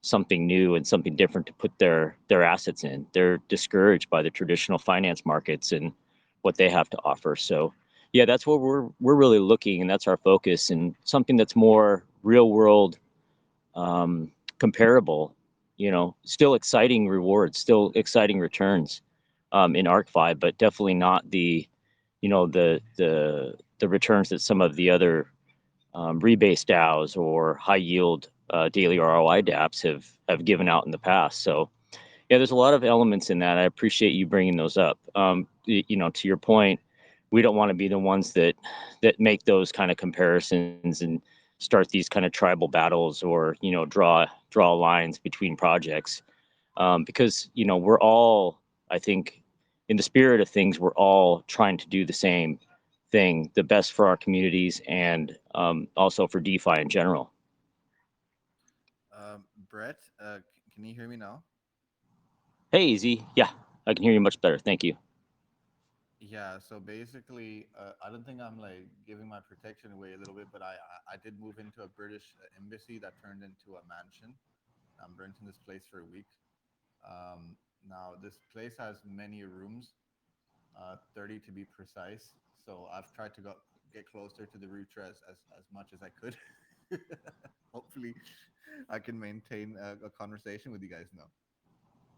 S3: something new and something different to put their assets in. They're discouraged by the traditional finance markets and what they have to offer. So yeah, that's what we're really looking, and that's our focus, and something that's more real world, comparable, still exciting rewards, still exciting returns in ArkFi, but definitely not the the returns that some of the other rebase DAOs or high yield daily ROI dApps have given out in the past. So yeah, there's a lot of elements in that. I appreciate you bringing those up. To your point, we don't want to be the ones that make those kind of comparisons and start these kind of tribal battles, or draw lines between projects, because we're all, I think, in the spirit of things, we're all trying to do the same thing, the best for our communities, and also for DeFi in general.
S4: Brett, can you hear me now?
S3: Hey, Easy. Yeah, I can hear you much better. Thank you.
S4: Yeah, so basically, I don't think I'm like giving my protection away a little bit, but I did move into a British embassy that turned into a mansion. I'm renting this place for a week. Now this place has many rooms, 30 to be precise. So I've tried to get closer to the router as much as I could. Hopefully, I can maintain a conversation with you guys now.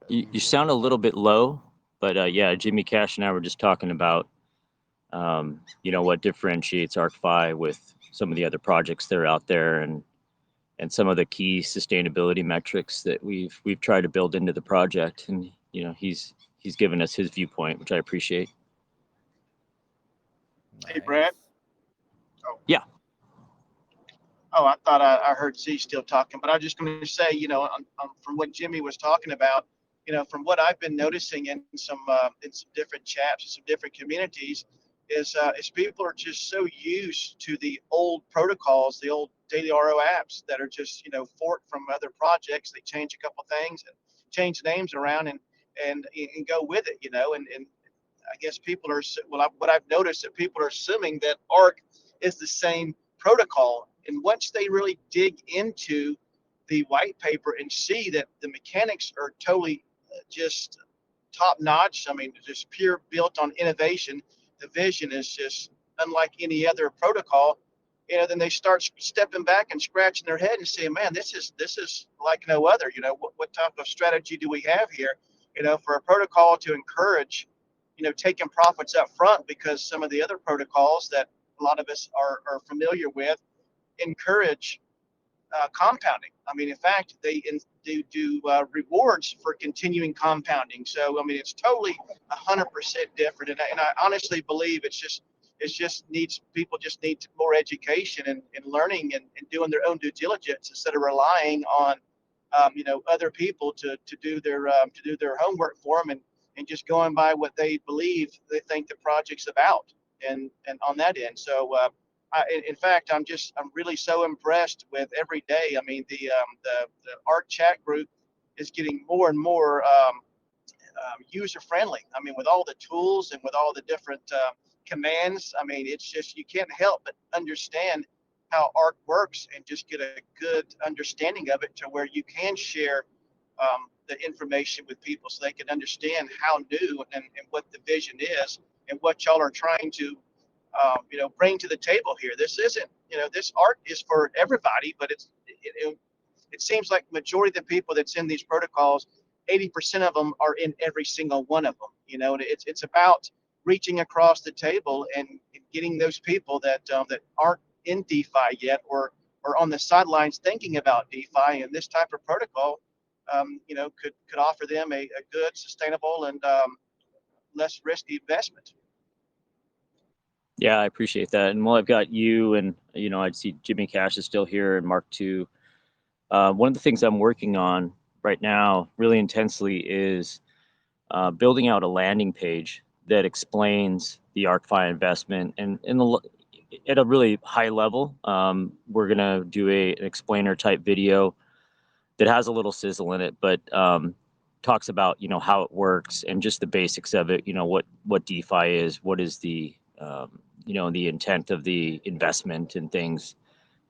S3: You sound a little bit low, but yeah, Jimmy Cash and I were just talking about what differentiates ArkFi with some of the other projects that are out there, and some of the key sustainability metrics that we've tried to build into the project. And he's given us his viewpoint, which I appreciate.
S5: Hey, Brad.
S4: Nice.
S5: Oh,
S3: Yeah.
S5: oh, I thought I heard Z still talking, but I was just going to say, from what Jimmy was talking about, from what I've been noticing in some different chats and some different communities, is people are just so used to the old protocols, the old daily RO apps that are just forked from other projects. They change a couple things and change names around and go with it, and I guess people are, what I've noticed, that people are assuming that ARK is the same protocol. And once they really dig into the white paper and see that the mechanics are totally just top notch, I mean, just pure built on innovation, the vision is just unlike any other protocol. Then they start stepping back and scratching their head and saying, "Man, this is like no other." What type of strategy do we have here? For a protocol to encourage, taking profits up front, because some of the other protocols that a lot of us are familiar with encourage compounding. I mean, in fact, they do rewards for continuing compounding. So, I mean, it's totally 100% different. And I honestly believe it's just needs people just need more education and learning and doing their own due diligence instead of relying on other people to do their homework for them and just going by what they believe they think the project's about and on that end. So in fact, I'm really so impressed with every day. I mean, the ARK chat group is getting more and more user friendly. I mean, with all the tools and with all the different commands, I mean, it's just you can't help but understand how ARK works and just get a good understanding of it to where you can share the information with people so they can understand how new and what the vision is and what y'all are trying to bring to the table here. This isn't, this ARK is for everybody, but it seems like majority of the people that's in these protocols, 80% of them are in every single one of them. And it's about reaching across the table and getting those people that aren't in DeFi yet or on the sidelines thinking about DeFi, and this type of protocol, could offer them a good, sustainable, and less risky investment.
S3: Yeah, I appreciate that. And while I've got you and, I'd see Jimmy Cash is still here and Mark too. One of the things I'm working on right now really intensely is building out a landing page that explains the ArkFi investment and at a really high level. We're going to do an explainer type video that has a little sizzle in it, but talks about, how it works and just the basics of it, what DeFi is, what is the the intent of the investment and things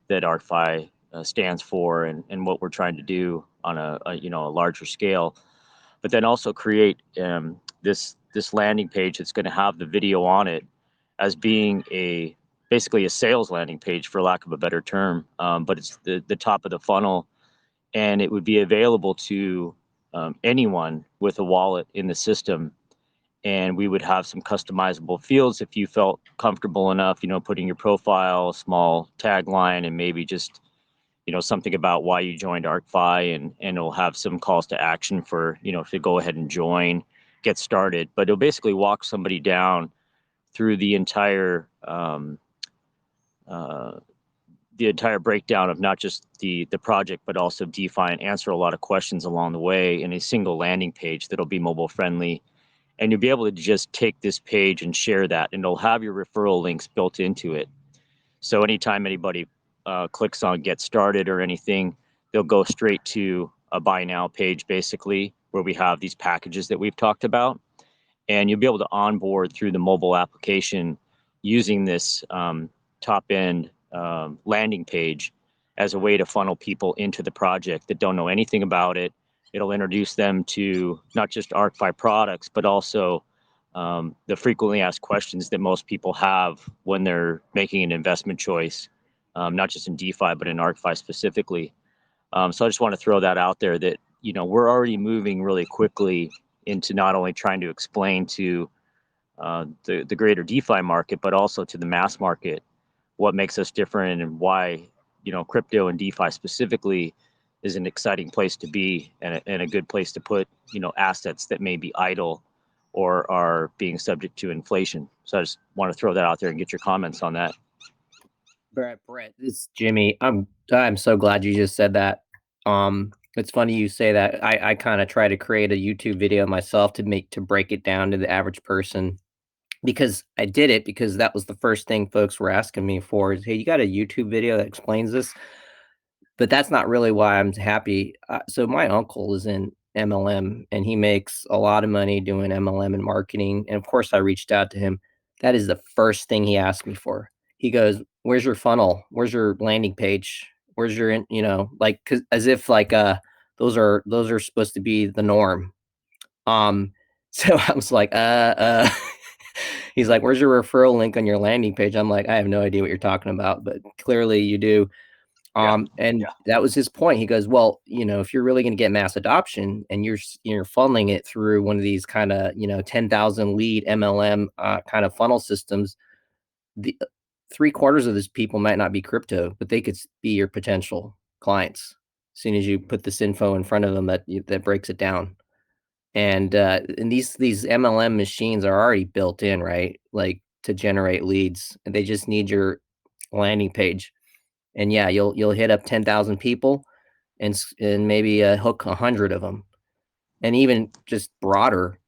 S3: that ArkFi stands for and what we're trying to do on a larger scale. But then also create this landing page that's going to have the video on it as being basically a sales landing page, for lack of a better term. But it's the top of the funnel, and it would be available to anyone with a wallet in the system. And we would have some customizable fields if you felt comfortable enough, putting your profile, a small tagline, and maybe just, something about why you joined ArkFi, and it'll have some calls to action for, to go ahead and join, get started. But it'll basically walk somebody down through the entire breakdown of not just the project, but also DeFi, and answer a lot of questions along the way in a single landing page that'll be mobile friendly. And you'll be able to just take this page and share that, and it'll have your referral links built into it. So anytime anybody clicks on get started or anything, they'll go straight to a buy now page, basically, where we have these packages that we've talked about. And you'll be able to onboard through the mobile application using this top end landing page as a way to funnel people into the project that don't know anything about it. It'll introduce them to not just ArkFi products, but also the frequently asked questions that most people have when they're making an investment choice, not just in DeFi, but in ArkFi specifically. So I just want to throw that out there that, we're already moving really quickly into not only trying to explain to the greater DeFi market, but also to the mass market what makes us different and why, crypto and DeFi specifically is an exciting place to be and a good place to put, assets that may be idle or are being subject to inflation. So I just want to throw that out there and get your comments on that.
S6: Brett, this is Jimmy. I'm so glad you just said that. It's funny you say that. I kind of try to create a YouTube video myself to break it down to the average person, because I did it because that was the first thing folks were asking me for is, hey, you got a YouTube video that explains this? But that's not really why I'm happy. So my uncle is in MLM and he makes a lot of money doing MLM and marketing. And of course I reached out to him. That is the first thing he asked me for. he goes, "Where's your funnel? Where's your landing page? Where's your, like, as if like those are supposed to be the norm." So I was like, he's like, "Where's your referral link on your landing page?" I'm like, "I have no idea what you're talking about, but clearly you do." And that was his point. He goes, "Well, if you're really going to get mass adoption and you're funneling it through one of these kind of, 10,000 lead MLM kind of funnel systems, the 3/4 of these people might not be crypto, but they could be your potential clients as soon as you put this info in front of them that breaks it down." And these MLM machines are already built in, right? Like to generate leads, and they just need your landing page. And yeah, you'll hit up 10,000 people and maybe hook 100 of them. And even just broader,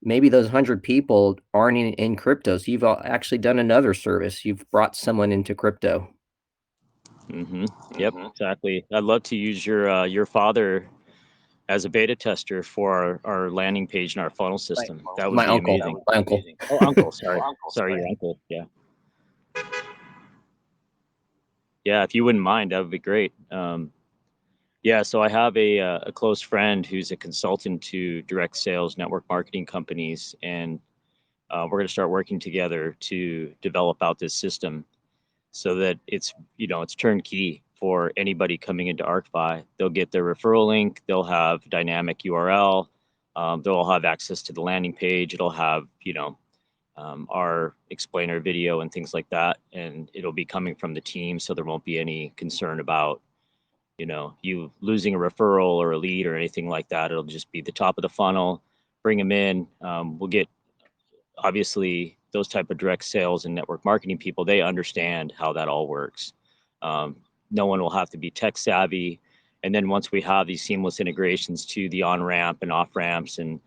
S6: maybe those 100 people aren't in crypto. So you've actually done another service. You've brought someone into crypto.
S3: Yep, exactly. I'd love to use your father as a beta tester for our landing page and our funnel system. That would
S6: My
S3: be
S6: uncle.
S3: amazing.
S6: My uncle.
S3: Oh, uncle, sorry, your uncle. Yeah. Yeah, if you wouldn't mind, that would be great. Yeah, so I have a close friend who's a consultant to direct sales network marketing companies, and we're going to start working together to develop out this system so that it's turnkey for anybody coming into ArkFi. They'll get their referral link, they'll have dynamic URL, they'll have access to the landing page, it'll have our explainer video and things like that, and it'll be coming from the team, so there won't be any concern about you losing a referral or a lead or anything like that. It'll just be the top of the funnel, bring them in. We'll get, obviously, those type of direct sales and network marketing people, they understand how that all works. No one will have to be tech savvy. And then once we have these seamless integrations to the on-ramp and off-ramps and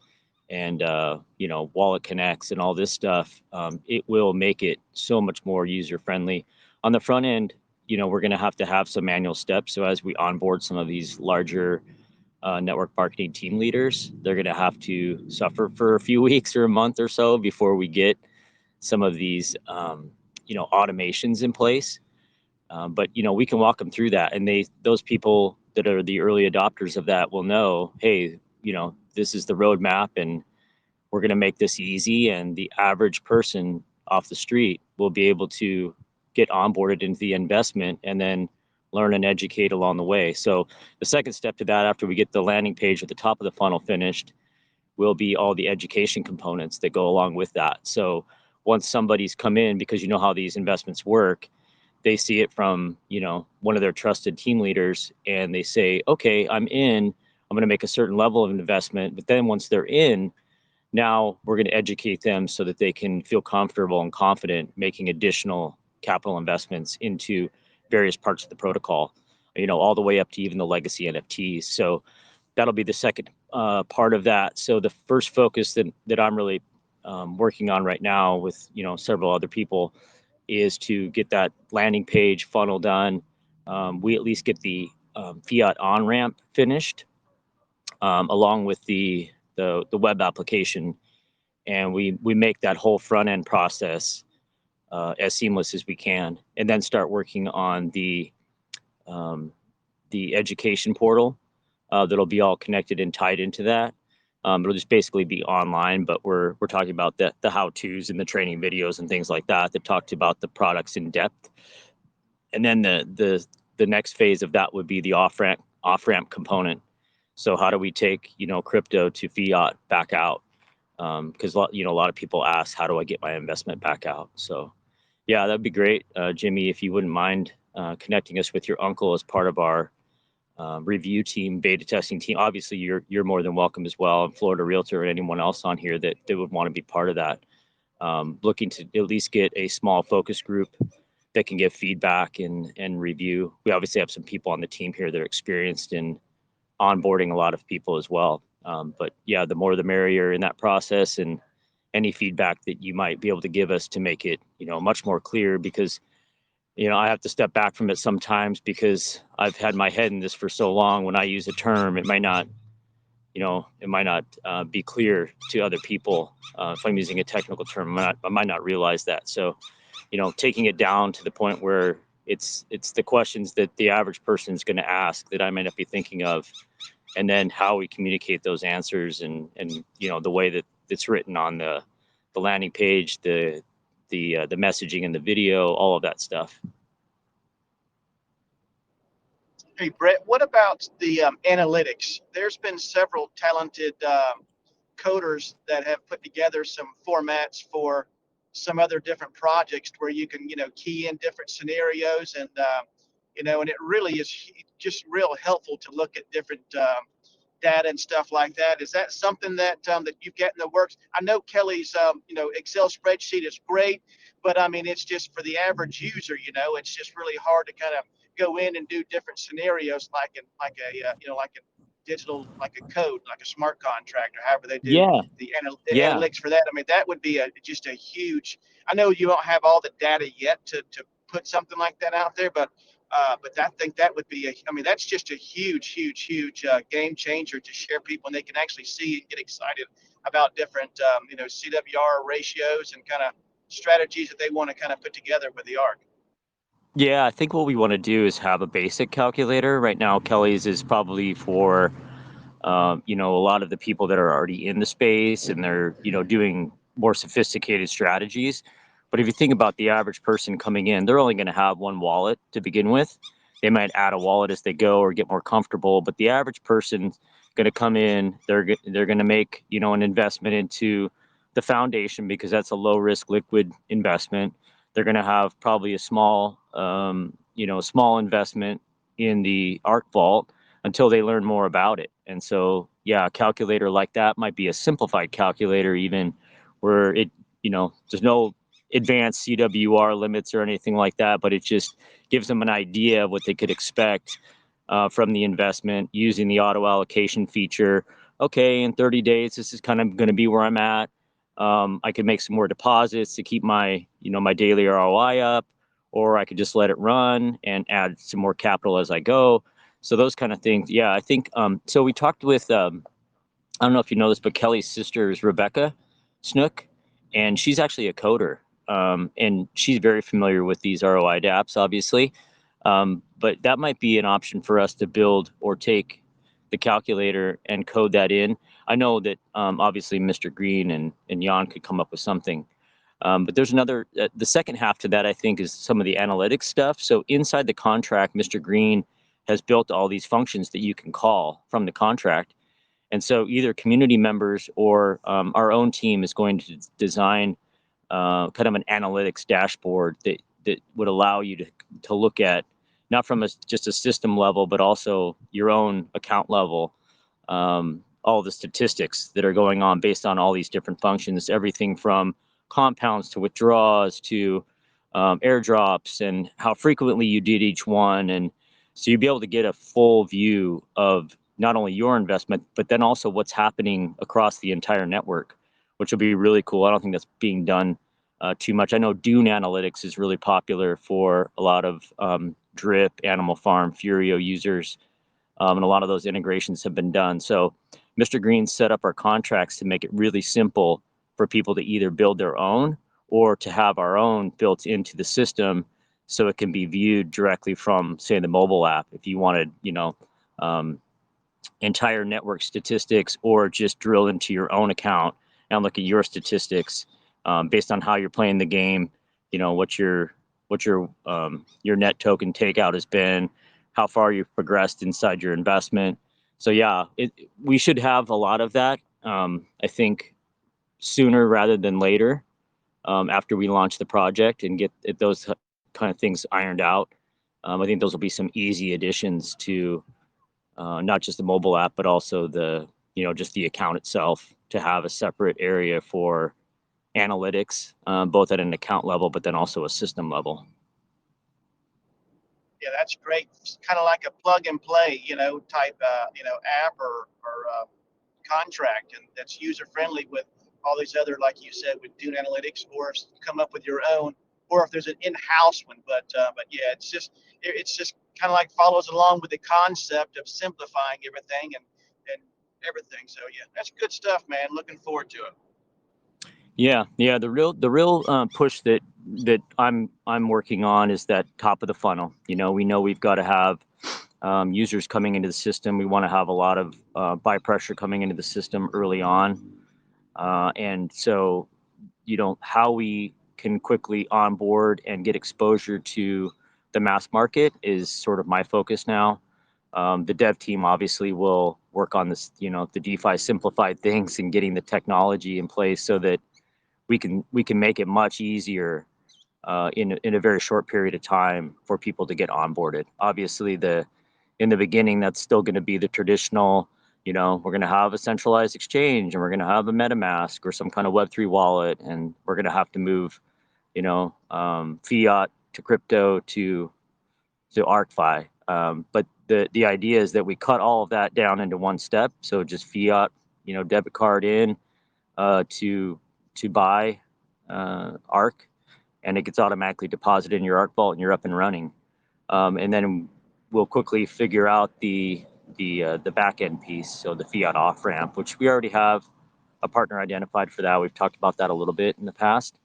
S3: wallet connects and all this stuff, it will make it so much more user-friendly. On the front end, we're going to have some manual steps. So as we onboard some of these larger network marketing team leaders, they're going to have to suffer for a few weeks or a month or so before we get some of these, automations in place. But we can walk them through that, and those people that are the early adopters of that will know, hey, this is the roadmap, and we're going to make this easy, and the average person off the street will be able to get onboarded into the investment and then learn and educate along the way. So the second step to that, after we get the landing page at the top of the funnel finished, will be all the education components that go along with that. So once somebody's come in, because you know how these investments work, they see it from one of their trusted team leaders, and they say, okay, I'm in, I'm going to make a certain level of investment. But then once they're in, now we're going to educate them so that they can feel comfortable and confident making additional capital investments into various parts of the protocol, all the way up to even the legacy NFTs. So that'll be the second part of that. So the first focus that I'm really working on right now with several other people is to get that landing page funnel done. We at least get the fiat on ramp finished, along with the web application, and we make that whole front end process as seamless as we can, and then start working on the education portal that'll be all connected and tied into that. It'll just basically be online, but we're talking about the how-tos and the training videos and things like that talked about the products in depth. And then the next phase of that would be the off-ramp component. So how do we take crypto to fiat back out? Because a lot of people ask, how do I get my investment back out? So yeah, that'd be great, Jimmy, if you wouldn't mind connecting us with your uncle as part of our review team, beta testing team. Obviously, you're more than welcome as well, and Florida Realtor and anyone else on here that would want to be part of that. Looking to at least get a small focus group that can give feedback and review. We obviously have some people on the team here that are experienced in onboarding a lot of people as well. But yeah, the more the merrier in that process, and any feedback that you might be able to give us to make it, much more clear, because, I have to step back from it sometimes because I've had my head in this for so long. When I use a term, it might not be clear to other people. If I'm using a technical term, I might not realize that. So, taking it down to the point where it's the questions that the average person is going to ask that I might not be thinking of, and then how we communicate those answers, and the way that it's written on the landing page, the messaging and the video, all of that stuff.
S5: Hey, Brett, what about the analytics? There's been several talented coders that have put together some formats for some other different projects where you can, key in different scenarios, and and it really is just real helpful to look at different data and stuff like that. Is that something that that you've got in the works? I know Kelly's Excel spreadsheet is great, but I mean it's just for the average user, it's just really hard to kind of go in and do different scenarios like a digital, like a code, like a smart contract, or however they do
S3: Yeah.
S5: the
S3: Yeah.
S5: analytics for that. I mean, that would be just a huge. I know you don't have all the data yet to put something like that out there, but I think that would be that's just a huge game changer to share people, and they can actually see and get excited about different CWR ratios and kind of strategies that they want to kind of put together with the ARK.
S3: Yeah, I think what we want to do is have a basic calculator. Right now, Kelly's is probably for a lot of the people that are already in the space, and they're doing more sophisticated strategies. But if you think about the average person coming in, they're only going to have one wallet to begin with. They might add a wallet as they go or get more comfortable, but the average person's going to come in, they're going to make an investment into the foundation, because that's a low risk liquid investment. They're going to have probably a small small investment in the ARK vault until they learn more about it. And so, yeah, a calculator like that might be a simplified calculator, even where there's no advanced CWR limits or anything like that, but it just gives them an idea of what they could expect from the investment using the auto allocation feature. Okay, in 30 days, this is kind of going to be where I'm at. I could make some more deposits to keep my daily ROI up, or I could just let it run and add some more capital as I go. So those kind of things. Yeah, I think, so we talked with, I don't know if you know this, but Kelly's sister is Rebecca Snook, and she's actually a coder. And she's very familiar with these ROI dApps, obviously. But that might be an option for us to build or take the calculator and code that in. I know that obviously Mr. Green and Jan could come up with something. But there's another, the second half to that, I think, is some of the analytics stuff. So inside the contract, Mr. Green has built all these functions that you can call from the contract. And so either community members or our own team is going to design kind of an analytics dashboard that would allow you to look at, not from just a system level, but also your own account level, all the statistics that are going on based on all these different functions, everything from compounds to withdrawals to airdrops, and how frequently you did each one. And so you'd be able to get a full view of not only your investment, but then also what's happening across the entire network, which will be really cool. I don't think that's being done too much. I know Dune Analytics is really popular for a lot of Drip, Animal Farm, Furio users, and a lot of those integrations have been done. So Mr. Green set up our contracts to make it really simple for people to either build their own or to have our own built into the system, so it can be viewed directly from, say, the mobile app. If you wanted, entire network statistics, or just drill into your own account and look at your statistics based on how you're playing the game, what your net token takeout has been, how far you've progressed inside your investment. So yeah, we should have a lot of that. I think sooner rather than later, after we launch the project and get those kind of things ironed out. I think those will be some easy additions to not just the mobile app, but also just the account itself, to have a separate area for analytics, both at an account level, but then also a system level.
S5: Yeah, that's great. It's kind of like a plug and play, type, app or contract, and that's user friendly with all these other, like you said, with Dune Analytics, or if you come up with your own, or if there's an in-house one. But yeah, it's just kind of like follows along with the concept of simplifying everything and everything. So yeah, that's good stuff, man. Looking forward to it.
S3: Yeah. The real push that that I'm working on is that top of the funnel. We know we've got to have users coming into the system. We want to have a lot of buy pressure coming into the system early on, and so how we can quickly onboard and get exposure to the mass market is sort of my focus now. The dev team obviously will work on this, the DeFi simplified things and getting the technology in place so that we can make it much easier in a very short period of time for people to get onboarded. Obviously, in the beginning, that's still going to be the traditional. We're going to have a centralized exchange, and we're going to have a MetaMask or some kind of Web3 wallet, and we're going to have to move, fiat to crypto to ArkFi. But the idea is that we cut all of that down into one step. So just fiat, debit card in to buy ARK, and it gets automatically deposited in your ARK vault, and you're up and running. And then we'll quickly figure out the back end piece, so the fiat off ramp, which we already have a partner identified for that. We've talked about that a little bit in the past,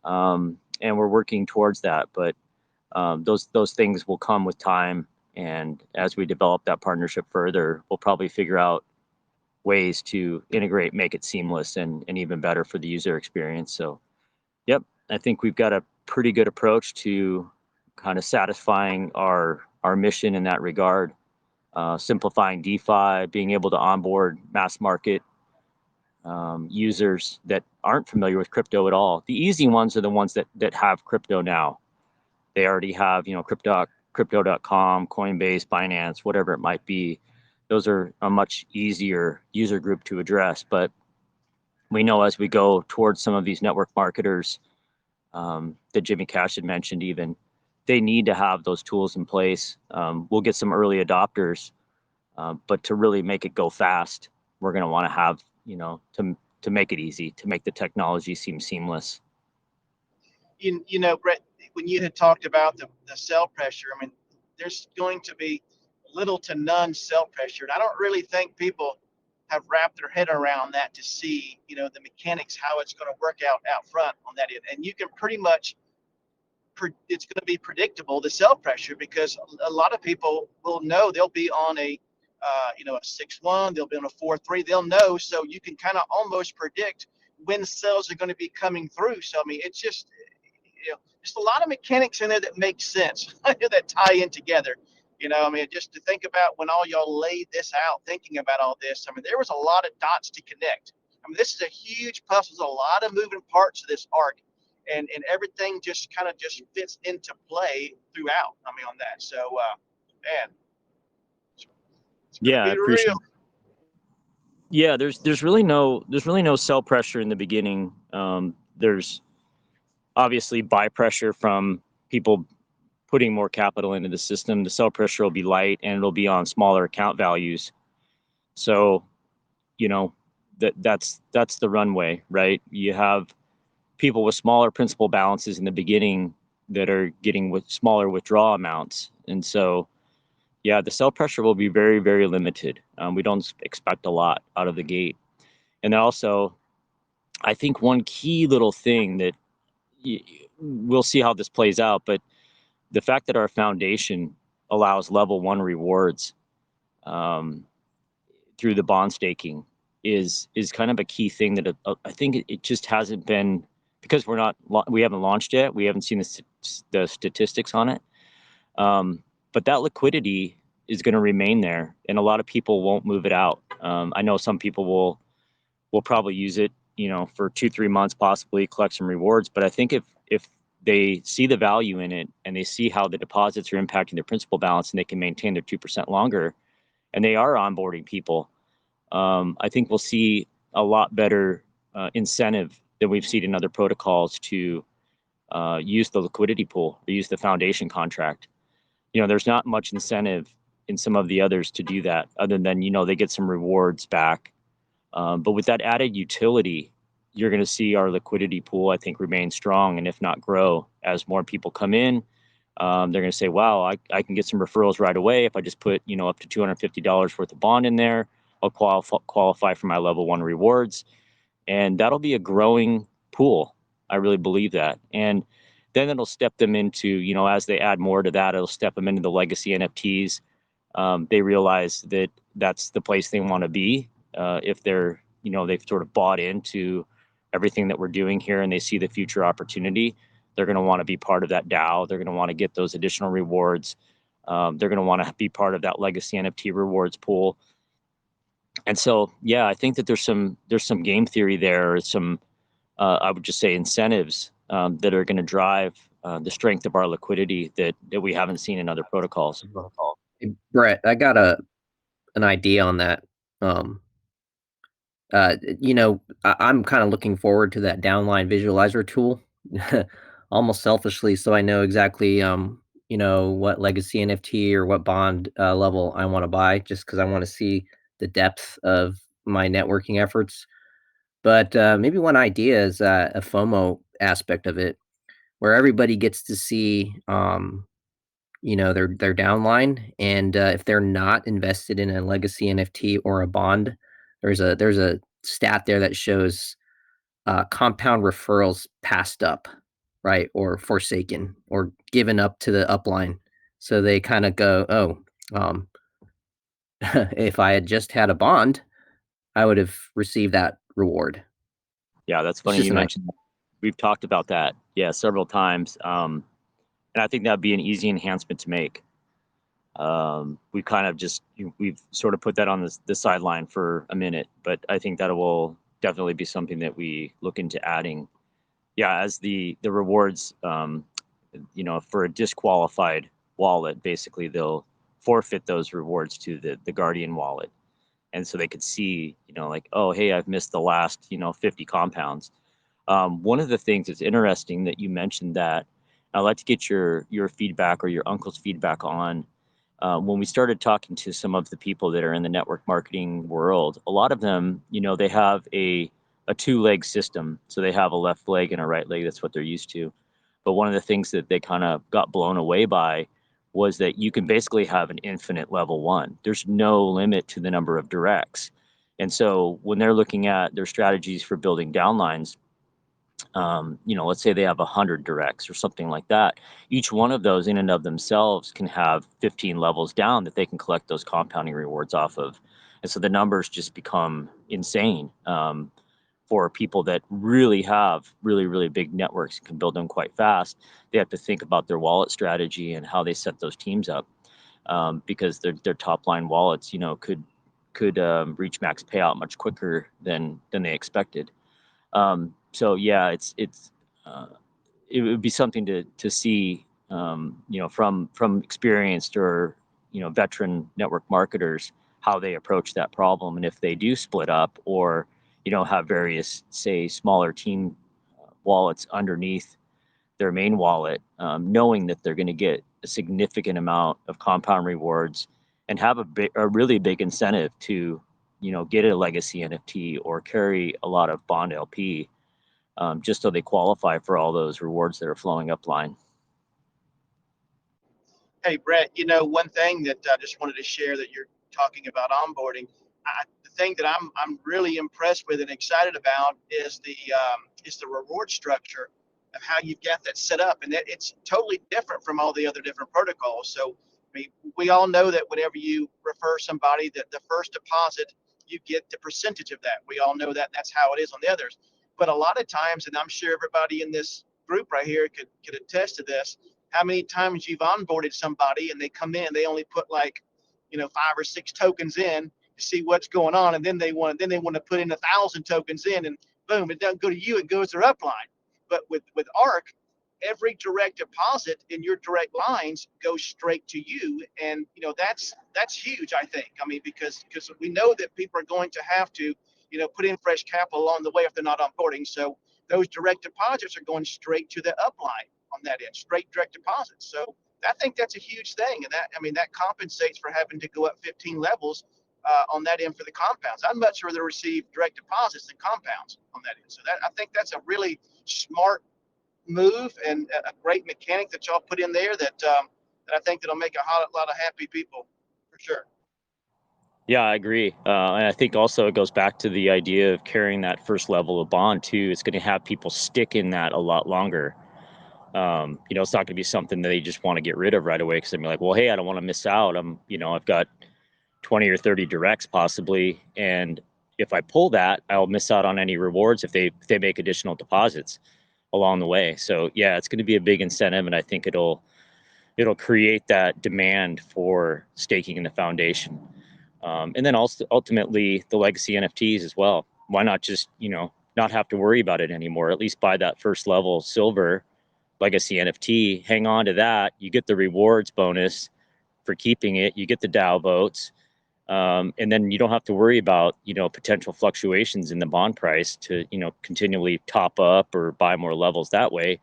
S3: and we're working towards that. But those things will come with time, and as we develop that partnership further, we'll probably figure out ways to integrate, make it seamless and even better for the user experience. So, yep, I think we've got a pretty good approach to kind of satisfying our mission in that regard, simplifying DeFi, being able to onboard mass market users that aren't familiar with crypto at all. The easy ones are the ones that have crypto now. They already have, crypto.com, Coinbase, Binance, whatever it might be. Those are a much easier user group to address. But we know as we go towards some of these network marketers that Jimmy Cash had mentioned, even, they need to have those tools in place. We'll get some early adopters, but to really make it go fast, we're going to want to have, to make it easy, to make the technology seem seamless.
S5: Brett, when you had talked about the sell pressure, I mean, there's going to be little to none sell pressure. And I don't really think people have wrapped their head around that to see, the mechanics, how it's going to work out front on that end. And you can pretty much, it's going to be predictable, the sell pressure, because a lot of people will know they'll be on a 6-1, they'll be on a 4-3, they'll know. So you can kind of almost predict when sales are going to be coming through. So, I mean, it's just a lot of mechanics in there that make sense, that tie in together. I mean, just to think about when all y'all laid this out, thinking about all this, I mean, there was a lot of dots to connect. I mean, this is a huge puzzle. There's a lot of moving parts of this ARK, and everything just kind of just fits into play throughout. I mean, on that. So, man, it's
S3: Yeah, I appreciate.
S5: real.
S3: Yeah, there's really no sell pressure in the beginning. There's obviously buy pressure from people putting more capital into the system. The sell pressure will be light, and it'll be on smaller account values. So, that's the runway, right? You have people with smaller principal balances in the beginning that are getting with smaller withdrawal amounts, and so, yeah, the sell pressure will be very, very limited. We don't expect a lot out of the gate. And also, I think one key little thing that we'll see how this plays out, but the fact that our foundation allows level 1 rewards through the bond staking is kind of a key thing that I think it just hasn't been, because we haven't launched yet. We haven't seen the statistics on it. But that liquidity is going to remain there, and a lot of people won't move it out. I know some people will probably use it, for 2-3 months, possibly collect some rewards. But I think if they see the value in it, and they see how the deposits are impacting their principal balance, and they can maintain their 2% longer, and they are onboarding people, I think we'll see a lot better incentive than we've seen in other protocols to use the liquidity pool, or use the foundation contract. There's not much incentive in some of the others to do that, other than, they get some rewards back. But with that added utility, you're going to see our liquidity pool, I think, remain strong, and if not grow, as more people come in. They're going to say, wow, I can get some referrals right away. If I just put, up to $250 worth of bond in there, I'll qualify for my level 1 rewards. And that'll be a growing pool. I really believe that. And then it'll step them into, as they add more to that, it'll step them into the legacy NFTs. They realize that that's the place they want to be. If they're, they've sort of bought into everything that we're doing here and they see the future opportunity, they're going to want to be part of that DAO. They're going to want to get those additional rewards. They're going to want to be part of that legacy NFT rewards pool. And so, yeah, I think that there's some game theory there, some, I would just say, incentives that are going to drive the strength of our liquidity that we haven't seen in other protocols.
S6: Hey, Brett, I got an idea on that. I'm kind of looking forward to that downline visualizer tool, almost selfishly, so I know exactly what legacy NFT or what bond level I want to buy, just because I want to see the depth of my networking efforts. But maybe one idea is a FOMO aspect of it, where everybody gets to see their downline, and if they're not invested in a legacy NFT or a bond, there's a stat there that shows compound referrals passed up, right, or forsaken or given up to the upline. So they kind of go, oh, if I had just had a bond, I would have received that reward.
S3: Yeah, that's funny you mentioned that. We've talked about that, several times. And I think that'd be an easy enhancement to make. We kind of we've sort of put that on the sideline for a minute, but I think that will definitely be something that we look into adding. Yeah, as the rewards, for a disqualified wallet, basically they'll forfeit those rewards to the Guardian wallet. And so they could see, like, oh, hey, I've missed the last, 50 compounds. One of the things that's interesting that you mentioned that I'd like to get your feedback or your uncle's feedback on. When we started talking to some of the people that are in the network marketing world, a lot of them, they have a two-leg system. So they have a left leg and a right leg. That's what they're used to. But one of the things that they kind of got blown away by was that you can basically have an infinite level one. There's no limit to the number of directs. And so when they're looking at their strategies for building downlines, let's say they have 100 directs or something like that. Each one of those in and of themselves can have 15 levels down that they can collect those compounding rewards off of. And so the numbers just become insane for people that really have really, really big networks and can build them quite fast. They have to think about their wallet strategy and how they set those teams up because their top line wallets, could reach max payout much quicker than they expected. So yeah, it would be something to see, from experienced or, veteran network marketers, how they approach that problem. And if they do split up or, have various, say, smaller team wallets underneath their main wallet, knowing that they're going to get a significant amount of compound rewards and have a really big incentive to, get a legacy NFT or carry a lot of bond LP, just so they qualify for all those rewards that are flowing upline.
S5: Hey, Brett, one thing that I just wanted to share that you're talking about onboarding, the thing that I'm really impressed with and excited about is the reward structure of how you've got that set up, and it's totally different from all the other different protocols. So, I mean, we all know that whenever you refer somebody, that the first deposit, you get the percentage of that. We all know that. That's how it is on the others. But a lot of times, and I'm sure everybody in this group right here could attest to this, how many times you've onboarded somebody and they come in, they only put like, 5 or 6 tokens in to see what's going on, and then they want to put in 1,000 tokens in, and boom, it doesn't go to you, it goes to their upline. But with ARK, every direct deposit in your direct lines goes straight to you, and that's huge, I think. I mean, because we know that people are going to have to put in fresh capital along the way if they're not onboarding. So those direct deposits are going straight to the upline on that end, straight direct deposits. So I think that's a huge thing, and that compensates for having to go up 15 levels on that end for the compounds. I'd much rather receive direct deposits than compounds on that end. So I think that's a really smart move and a great mechanic that y'all put in there that I think that'll make a lot of happy people for sure.
S3: Yeah, I agree. And I think also it goes back to the idea of carrying that first level of bond too. It's going to have people stick in that a lot longer. It's not going to be something that they just want to get rid of right away because they're like, well, hey, I don't want to miss out. I've got 20 or 30 directs possibly, and if I pull that, I'll miss out on any rewards if they make additional deposits along the way. So yeah, it's going to be a big incentive, and I think it'll create that demand for staking in the foundation. And then also ultimately the legacy NFTs as well. Why not just, not have to worry about it anymore? At least buy that first level silver legacy NFT, hang on to that. You get the rewards bonus for keeping it. You get the DAO votes. And then you don't have to worry about, potential fluctuations in the bond price to, continually top up or buy more levels that way.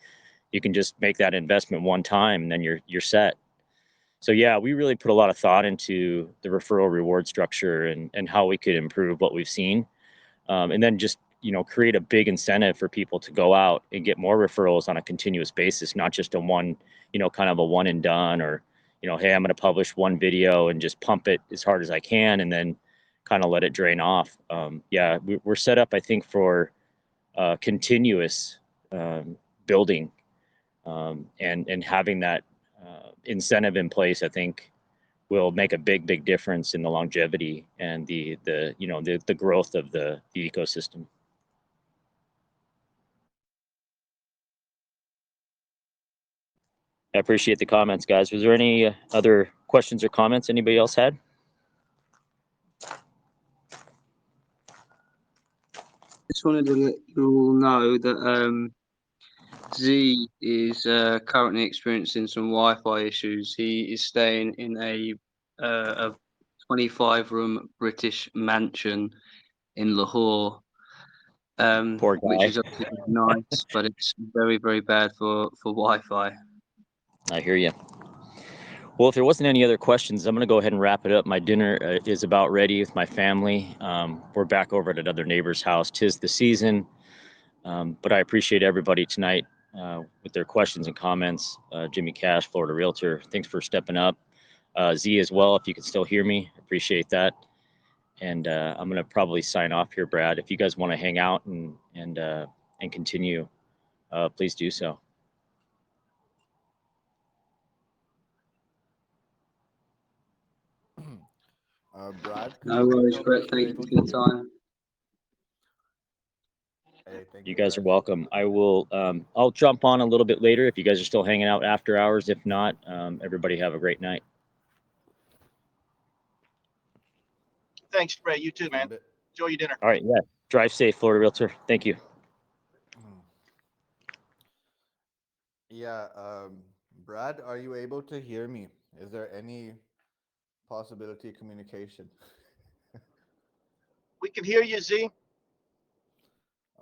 S3: You can just make that investment one time and then you're set. So yeah, we really put a lot of thought into the referral reward structure and how we could improve what we've seen. And then just, create a big incentive for people to go out and get more referrals on a continuous basis, not just a one, kind of a one and done, or, hey, I'm going to publish one video and just pump it as hard as I can and then kind of let it drain off. Yeah, we're set up, I think, for continuous building and having that incentive in place, I think will make a big difference in the longevity and the growth of the ecosystem. I appreciate the comments, guys. Was there any other questions or comments anybody else had?
S7: Just wanted to let you all know that Z is currently experiencing some Wi-Fi issues. He is staying in a 25-room British mansion in Lahore,
S3: Poor guy.
S7: which is obviously nice, but it's very bad for Wi-Fi.
S3: I hear you. Well, if there wasn't any other questions, I'm going to go ahead and wrap it up. My dinner is about ready with my family. We're back over at another neighbor's house. 'Tis the season. But I appreciate everybody tonight with their questions and comments. Jimmy Cash, Florida Realtor, thanks for stepping up. Z as well, if you can still hear me, appreciate that. And I'm going to probably sign off here, Brad. If you guys want to hang out and continue, please do so.
S4: Brad,
S7: No worries, Brett. Thank you for your time.
S4: Hey, thank
S3: You guys are welcome. I'll jump on a little bit later if you guys are still hanging out after hours. If not, everybody have a great night.
S5: Thanks, Ray. You too, man. Enjoy your dinner.
S3: All right. Yeah. Drive safe, Florida Realtor. Thank you.
S4: Yeah, Brad, are you able to hear me? Is there any possibility of communication?
S5: We can hear you, Z.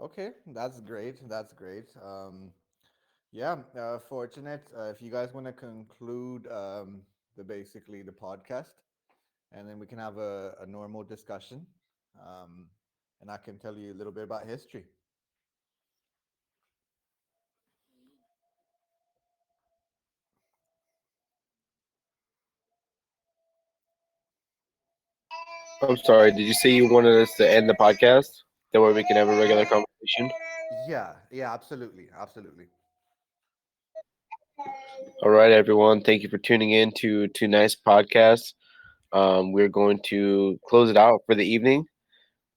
S4: Okay, that's great. That's great. Yeah, fortunate. If you guys want to conclude basically the podcast, and then we can have a normal discussion, and I can tell you a little bit about history.
S8: I'm sorry. Did you say you wanted us to end the podcast? That way we can have a regular conversation.
S4: Yeah, absolutely, absolutely.
S8: All right, everyone. Thank you for tuning in to tonight's podcast. We're going to close it out for the evening.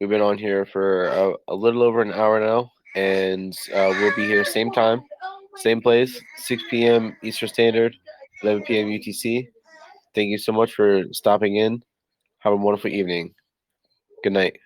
S8: We've been on here for a little over an hour now, and we'll be here same time, same place, 6 p.m. Eastern Standard, 11 p.m. UTC. Thank you so much for stopping in. Have a wonderful evening. Good night.